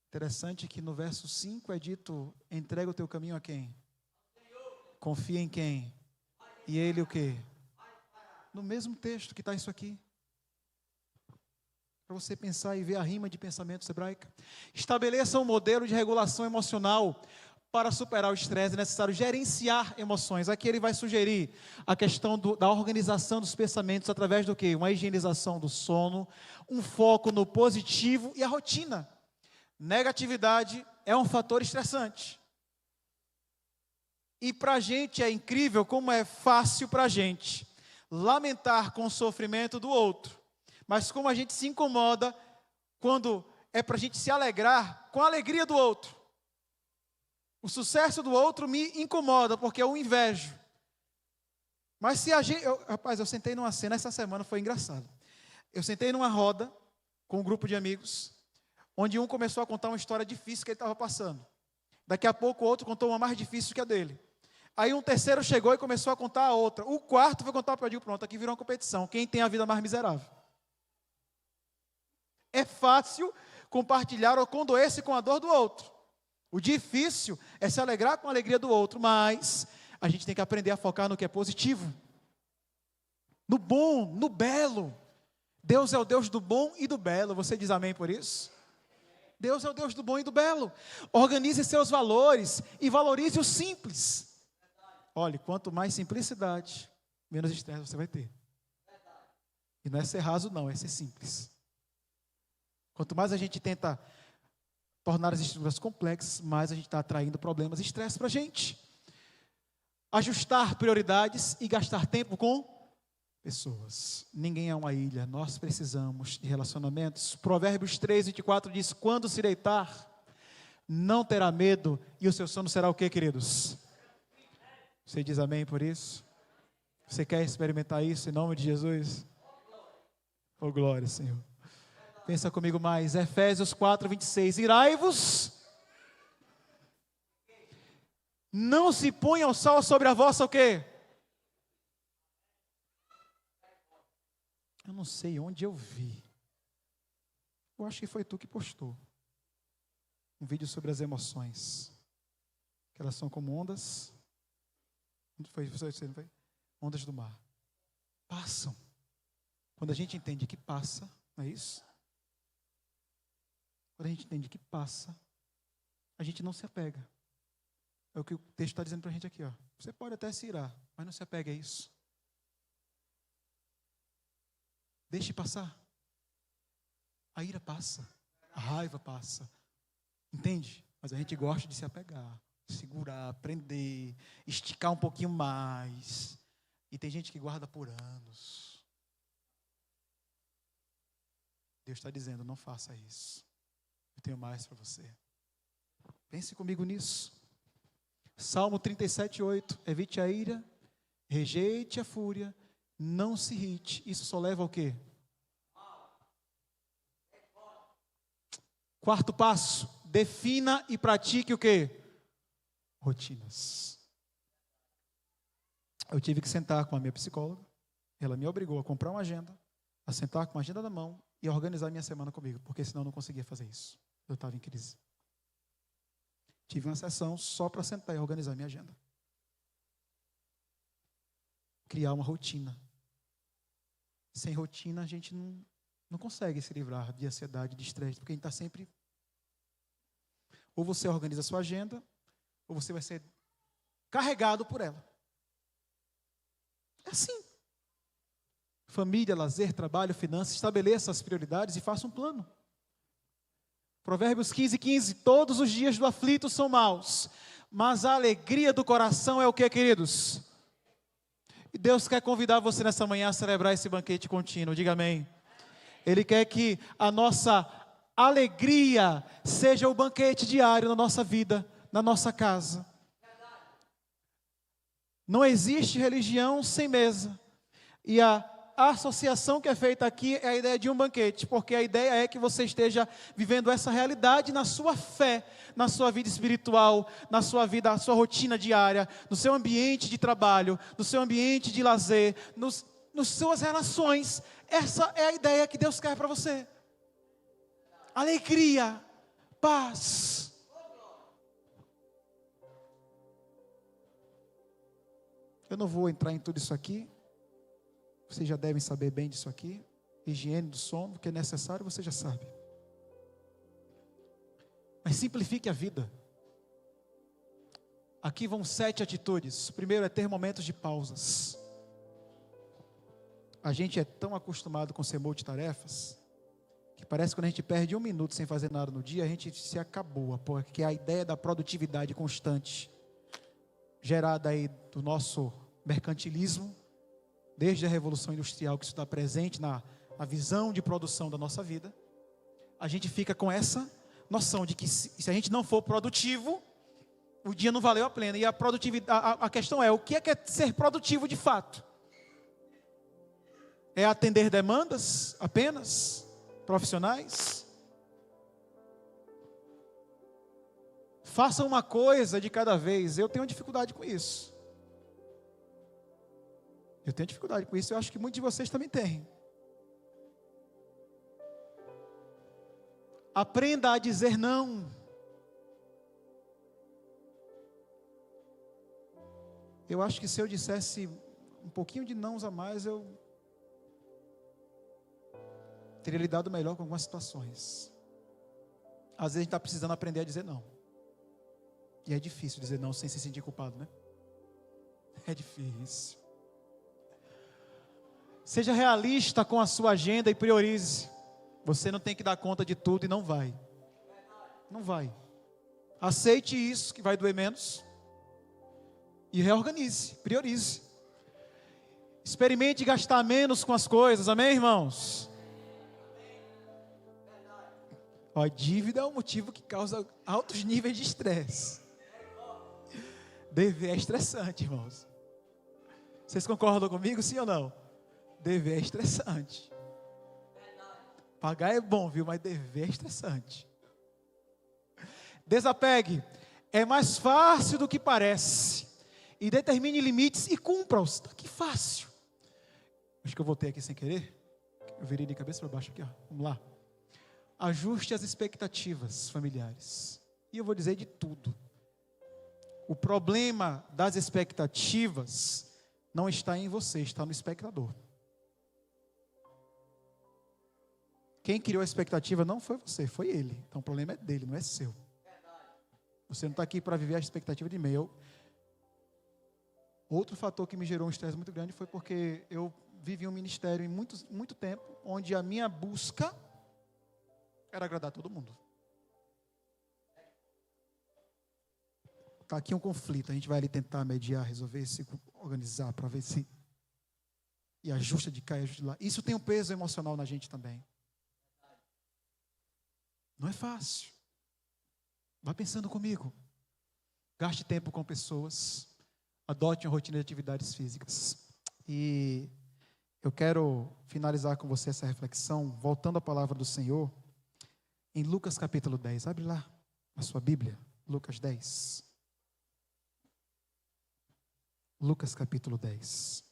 Interessante que no verso 5 é dito: entrega o teu caminho a quem? Confia em quem? E ele o quê? No mesmo texto que está isso aqui. Para você pensar e ver a rima de pensamento hebraica. Estabeleça um modelo de regulação emocional. Para superar o estresse é necessário gerenciar emoções. Aqui ele vai sugerir a questão da organização dos pensamentos através do quê? Uma higienização do sono, um foco no positivo e a rotina. Negatividade é um fator estressante. E para a gente é incrível como é fácil para a gente lamentar com o sofrimento do outro. Mas como a gente se incomoda quando é para a gente se alegrar com a alegria do outro. O sucesso do outro me incomoda, porque eu o invejo. Mas se a gente... Rapaz, eu sentei numa cena, essa semana foi engraçado. Eu sentei numa roda com um grupo de amigos, onde um começou a contar uma história difícil que ele estava passando. Daqui a pouco o outro contou uma mais difícil que a dele. Aí um terceiro chegou e começou a contar a outra. O quarto foi contar para o Digo, pronto, aqui virou uma competição. Quem tem a vida mais miserável? É fácil compartilhar ou condoer-se com a dor do outro. O difícil é se alegrar com a alegria do outro, mas a gente tem que aprender a focar no que é positivo. No bom, no belo. Deus é o Deus do bom e do belo. Você diz amém por isso? Deus é o Deus do bom e do belo. Organize seus valores e valorize o simples. Olhe, quanto mais simplicidade, menos estresse você vai ter. E não é ser raso não, é ser simples. Quanto mais a gente tenta tornar as estruturas complexas, mais a gente está atraindo problemas e estresse para a gente. Ajustar prioridades e gastar tempo com pessoas. Ninguém é uma ilha, nós precisamos de relacionamentos. Provérbios 3:24 diz, quando se deitar, não terá medo e o seu sono será o quê, queridos? Você diz amém por isso? Você quer experimentar isso em nome de Jesus? Oh, glória, Senhor. Pensa comigo mais, Efésios 4:26, irai-vos, não se ponha o sol sobre a vossa o quê? Eu não sei onde eu vi. Eu acho que foi tu que postou. Um vídeo sobre as emoções. Que elas são como ondas. Onde foi? Você não foi? Ondas do mar. Passam. Quando a gente entende que passa, não é isso? Quando a gente entende que passa, a gente não se apega. É o que o texto está dizendo para a gente aqui, ó. Você pode até se irar, mas não se apega a isso. Deixe passar. A ira passa. A raiva passa. Entende? Mas a gente gosta de se apegar, segurar, prender, esticar um pouquinho mais. E tem gente que guarda por anos. Deus está dizendo, não faça isso. Eu tenho mais para você. Pense comigo nisso. Salmo 37:8. Evite a ira, rejeite a fúria, não se irrite. Isso só leva ao quê? Quarto passo, defina e pratique o quê? Rotinas. Eu tive que sentar com a minha psicóloga. Ela me obrigou a comprar uma agenda, a sentar com a agenda na mão e a organizar a minha semana comigo, porque senão eu não conseguia fazer isso. Eu estava em crise. Tive uma sessão só para sentar e organizar a minha agenda. Criar uma rotina. Sem rotina, a gente não consegue se livrar de ansiedade, de estresse, porque a gente está sempre... Ou você organiza a sua agenda, ou você vai ser carregado por ela. É assim. Família, lazer, trabalho, finanças, estabeleça as prioridades e faça um plano. Provérbios 15:15, todos os dias do aflito são maus, mas a alegria do coração é o que, queridos? E Deus quer convidar você nessa manhã a celebrar esse banquete contínuo, diga amém. Ele quer que a nossa alegria seja o banquete diário na nossa vida, na nossa casa. Não existe religião sem mesa. E a associação que é feita aqui é a ideia de um banquete, porque a ideia é que você esteja vivendo essa realidade na sua fé, na sua vida espiritual, na sua vida, na sua rotina diária, no seu ambiente de trabalho, no seu ambiente de lazer, nas suas relações. Essa é a ideia que Deus quer para você. Alegria, paz. Eu não vou entrar em tudo isso aqui. Vocês já devem saber bem disso aqui. Higiene do sono, o que é necessário, você já sabe. Mas simplifique a vida. Aqui vão 7 atitudes. O primeiro é ter momentos de pausas. A gente é tão acostumado com ser multitarefas, que parece que quando a gente perde 1 minuto sem fazer nada no dia, a gente se acabou. Porque a ideia da produtividade constante, gerada aí do nosso mercantilismo, desde a Revolução Industrial, que isso está presente na visão de produção da nossa vida, a gente fica com essa noção de que se a gente não for produtivo, o dia não valeu a pena. E a questão é, o que é ser produtivo de fato? É atender demandas apenas profissionais? Faça uma coisa de cada vez. Eu tenho dificuldade com isso. Eu acho que muitos de vocês também têm. Aprenda a dizer não. Eu acho que se eu dissesse um pouquinho de nãos a mais, eu teria lidado melhor com algumas situações. Às vezes a gente está precisando aprender a dizer não. E é difícil dizer não sem se sentir culpado, né? É difícil. Seja realista com a sua agenda e priorize. Você não tem que dar conta de tudo e não vai. Não vai. Aceite isso, que vai doer menos. E reorganize, priorize. Experimente gastar menos com as coisas, amém, irmãos? Ó, dívida é um motivo que causa altos níveis de estresse. Dever é estressante, irmãos. Vocês concordam comigo, sim ou não? Dever é estressante. Pagar é bom, viu? Mas dever é estressante. Desapegue. É mais fácil do que parece. E determine limites e cumpra-os. Está aqui fácil. Acho que eu voltei aqui sem querer. Eu virei de cabeça para baixo aqui, ó. Vamos lá. Ajuste as expectativas familiares. E eu vou dizer de tudo. O problema das expectativas não está em você, está no espectador. Quem criou a expectativa não foi você, foi ele. Então o problema é dele, não é seu. Você não está aqui para viver a expectativa de meio. Outro fator que me gerou um estresse muito grande foi porque eu vivi um ministério em muito tempo, onde a minha busca era agradar todo mundo. Está aqui um conflito, a gente vai ali tentar mediar, resolver, se organizar para ver se... E ajusta de cá e ajusta de lá. Isso tem um peso emocional na gente também. Não é fácil. Vá pensando comigo. Gaste tempo com pessoas. Adote uma rotina de atividades físicas. E eu quero finalizar com você essa reflexão, voltando à palavra do Senhor, em Lucas capítulo 10. Abre lá a sua Bíblia, Lucas 10. Lucas capítulo 10.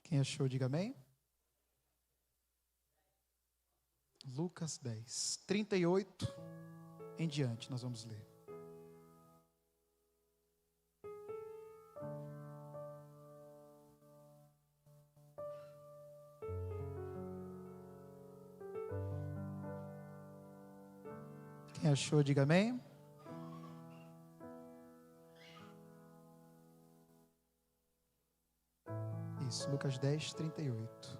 Quem achou, diga amém. Lucas 10, 38 em diante, nós vamos ler. Quem achou, diga amém. Isso, Lucas 10, 38.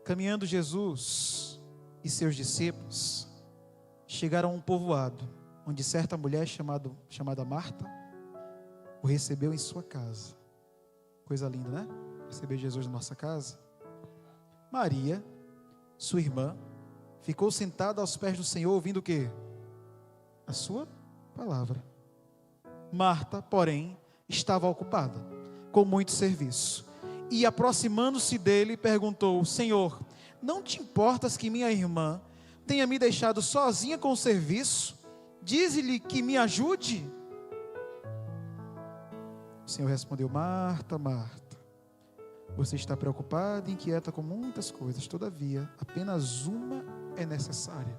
Caminhando Jesus e seus discípulos chegaram a um povoado, onde certa mulher chamada Marta o recebeu em sua casa. Coisa linda, né? Receber Jesus na nossa casa. Maria, sua irmã, ficou sentada aos pés do Senhor, ouvindo o quê? A sua palavra. Marta, porém, estava ocupada com muito serviço. E aproximando-se dele, perguntou: Senhor, não te importas que minha irmã tenha me deixado sozinha com o serviço? Dize-lhe que me ajude. O Senhor respondeu: Marta, Marta, você está preocupada e inquieta com muitas coisas, todavia, apenas uma é necessária.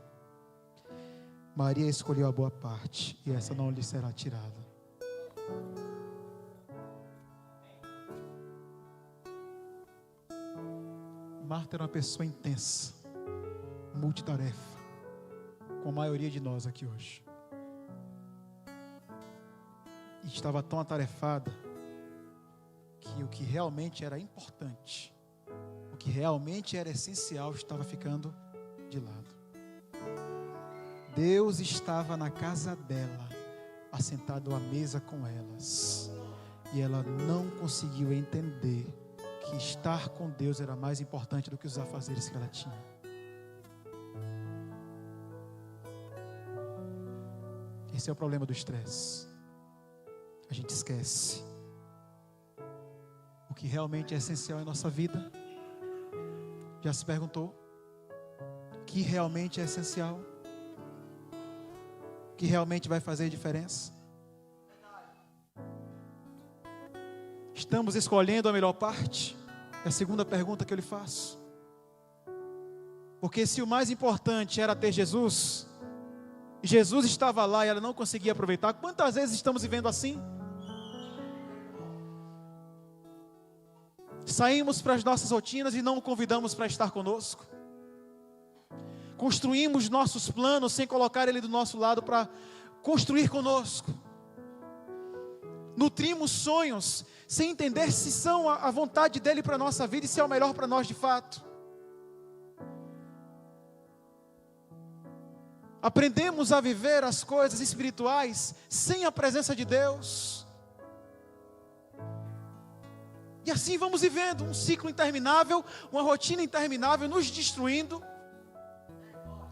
Maria escolheu a boa parte, e essa não lhe será tirada. Marta era uma pessoa intensa, multitarefa, com a maioria de nós aqui hoje. E estava tão atarefada que o que realmente era importante, o que realmente era essencial, estava ficando de lado. Deus estava na casa dela, assentado à mesa com elas, e ela não conseguiu entender que estar com Deus era mais importante do que os afazeres que ela tinha. Esse é o problema do estresse. A gente esquece o que realmente é essencial em nossa vida. Já se perguntou? O que realmente é essencial? O que realmente vai fazer diferença? Estamos escolhendo a melhor parte? É a segunda pergunta que eu lhe faço. Porque se o mais importante era ter Jesus, e Jesus estava lá e ela não conseguia aproveitar, quantas vezes estamos vivendo assim? Saímos para as nossas rotinas e não o convidamos para estar conosco. Construímos nossos planos sem colocar Ele do nosso lado para construir conosco. Nutrimos sonhos sem entender se são a vontade dEle para a nossa vida e se é o melhor para nós de fato. Aprendemos a viver as coisas espirituais sem a presença de Deus. E assim vamos vivendo um ciclo interminável, uma rotina interminável, nos destruindo,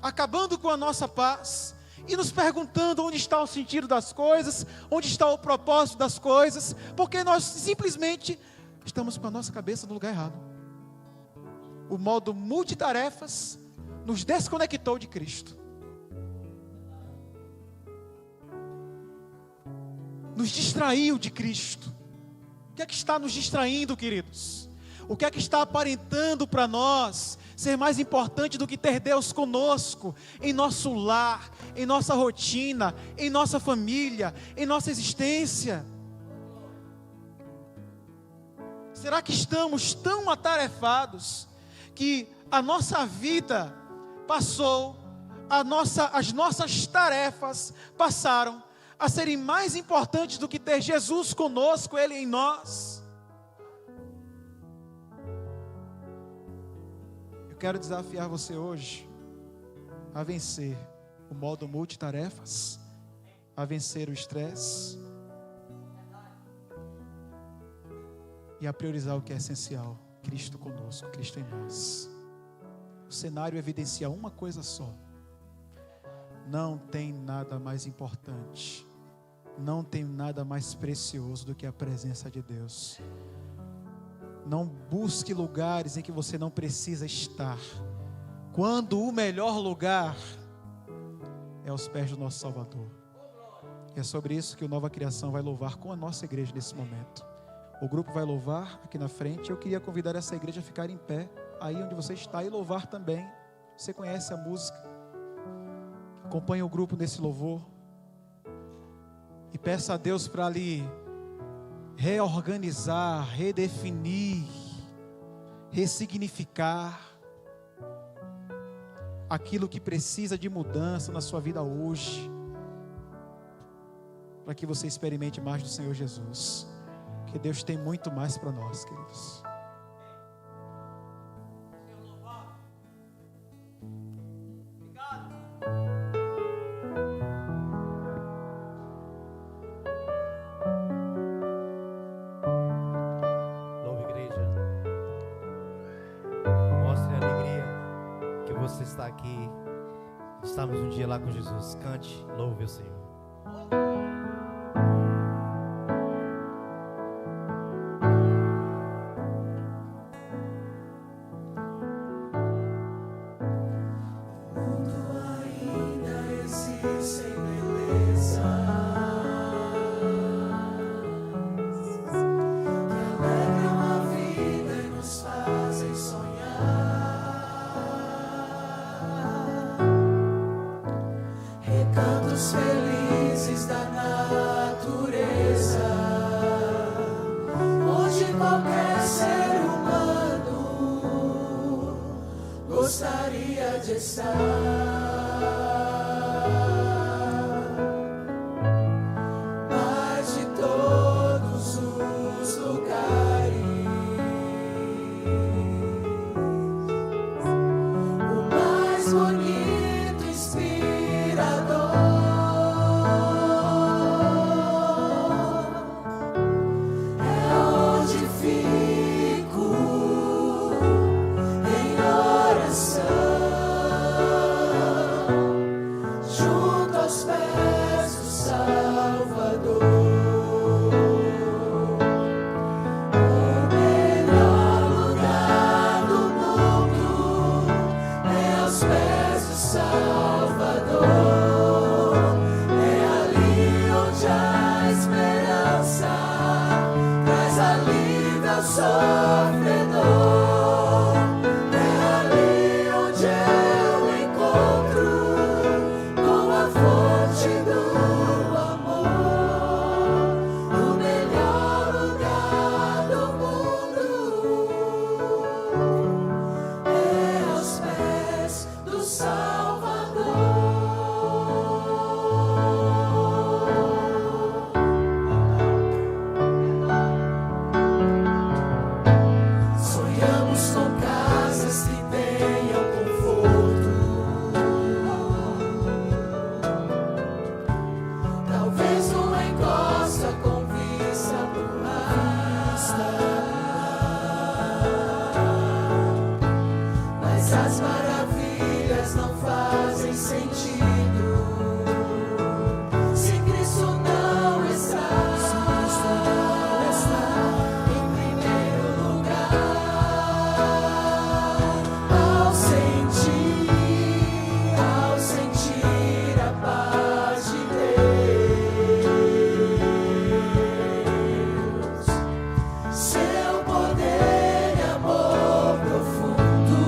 acabando com a nossa paz e nos perguntando onde está o sentido das coisas, onde está o propósito das coisas, porque nós simplesmente estamos com a nossa cabeça no lugar errado. O modo multitarefas nos desconectou de Cristo. Nos distraiu de Cristo. O que é que está nos distraindo, queridos? O que é que está aparentando para nós ser mais importante do que ter Deus conosco, em nosso lar, em nossa rotina, em nossa família, em nossa existência? Será que estamos tão atarefados que a nossa vida passou, as nossas tarefas passaram a serem mais importantes do que ter Jesus conosco, Ele em nós? Eu quero desafiar você hoje a vencer o modo multitarefas, a vencer o estresse e a priorizar o que é essencial: Cristo conosco, Cristo em nós. O cenário evidencia uma coisa só: não tem nada mais importante, não tem nada mais precioso do que a presença de Deus. Não busque lugares em que você não precisa estar, quando o melhor lugar é aos pés do nosso Salvador. E é sobre isso que o Nova Criação vai louvar com a nossa igreja nesse momento. O grupo vai louvar aqui na frente. Eu queria convidar essa igreja a ficar em pé, aí onde você está, e louvar também. Você conhece a música? Acompanhe o grupo nesse louvor e peça a Deus para lhe reorganizar, redefinir, ressignificar aquilo que precisa de mudança na sua vida hoje, para que você experimente mais do Senhor Jesus, que Deus tem muito mais para nós, queridos. Está aqui, estamos um dia lá com Jesus. Cante, louve o Senhor. Felizes da natureza, onde qualquer ser humano gostaria de estar. Mais de bonito, inspirador. É onde fico em oração, junto aos pés do Salvador. Sofredor, é ali onde eu encontro com a fonte do amor, o melhor lugar do mundo, é aos pés do Salvador. As maravilhas não fazem sentido se Cristo não está em primeiro lugar. Ao sentir a paz de Deus, seu poder e amor profundo,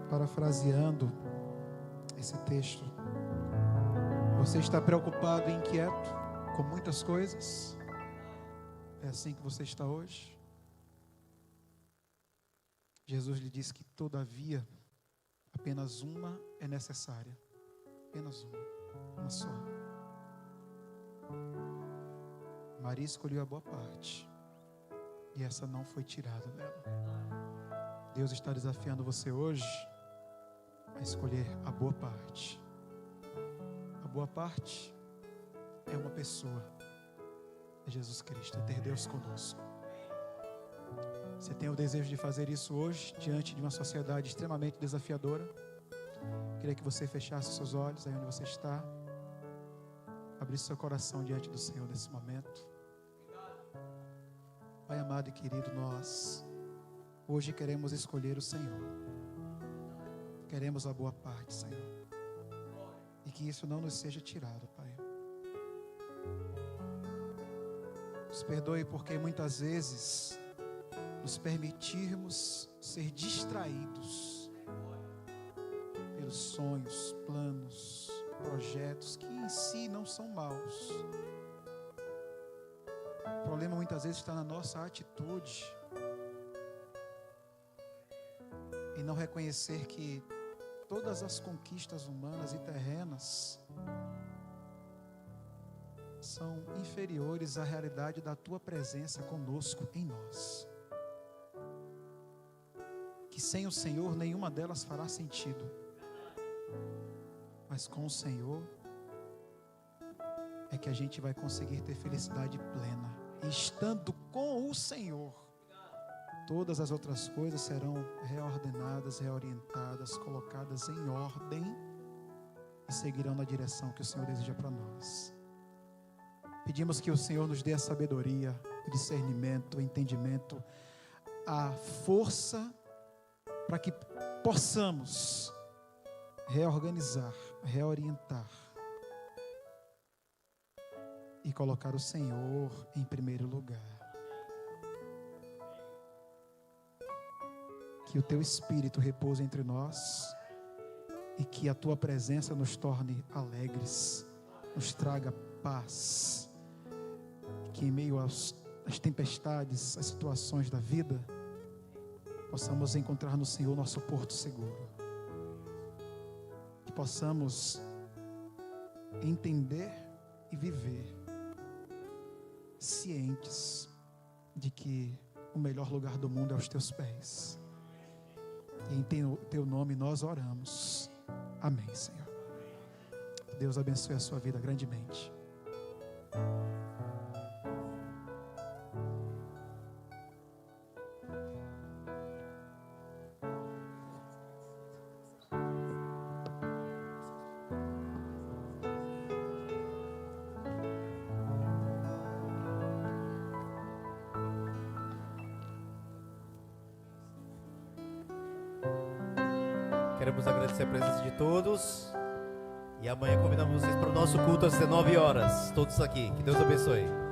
Parafraseando esse texto, você está preocupado e inquieto com muitas coisas? É assim que você está hoje? Jesus lhe disse que todavia apenas uma é necessária, apenas uma só. Maria escolheu a boa parte e essa não foi tirada dela. Deus está desafiando você hoje a escolher a boa parte. A boa parte é uma pessoa, é Jesus Cristo, é ter Deus conosco. Você tem o desejo de fazer isso hoje, diante de uma sociedade extremamente desafiadora? Queria que você fechasse seus olhos aí onde você está, abrisse seu coração diante do Senhor nesse momento. Pai amado e querido, nós hoje queremos escolher o Senhor. Queremos a boa parte, Senhor. E que isso não nos seja tirado, Pai. Nos perdoe porque muitas vezes nos permitirmos ser distraídos pelos sonhos, planos, projetos que em si não são maus. O problema muitas vezes está na nossa atitude em não reconhecer que todas as conquistas humanas e terrenas são inferiores à realidade da tua presença conosco em nós. Que sem o Senhor nenhuma delas fará sentido. Mas com o Senhor é que a gente vai conseguir ter felicidade plena. E estando com o Senhor, todas as outras coisas serão reordenadas, reorientadas, colocadas em ordem e seguirão na direção que o Senhor deseja para nós. Pedimos que o Senhor nos dê a sabedoria, o discernimento, o entendimento, a força para que possamos reorganizar, reorientar e colocar o Senhor em primeiro lugar. Que o Teu Espírito repouse entre nós e que a Tua presença nos torne alegres, nos traga paz. Que em meio às tempestades, às situações da vida, possamos encontrar no Senhor nosso porto seguro. Que possamos entender e viver cientes de que o melhor lugar do mundo é aos Teus pés. E em Teu nome nós oramos. Amém, Senhor. Deus abençoe a sua vida grandemente. Queremos agradecer a presença de todos. E amanhã convidamos vocês para o nosso culto às 19 horas. Todos aqui. Que Deus abençoe.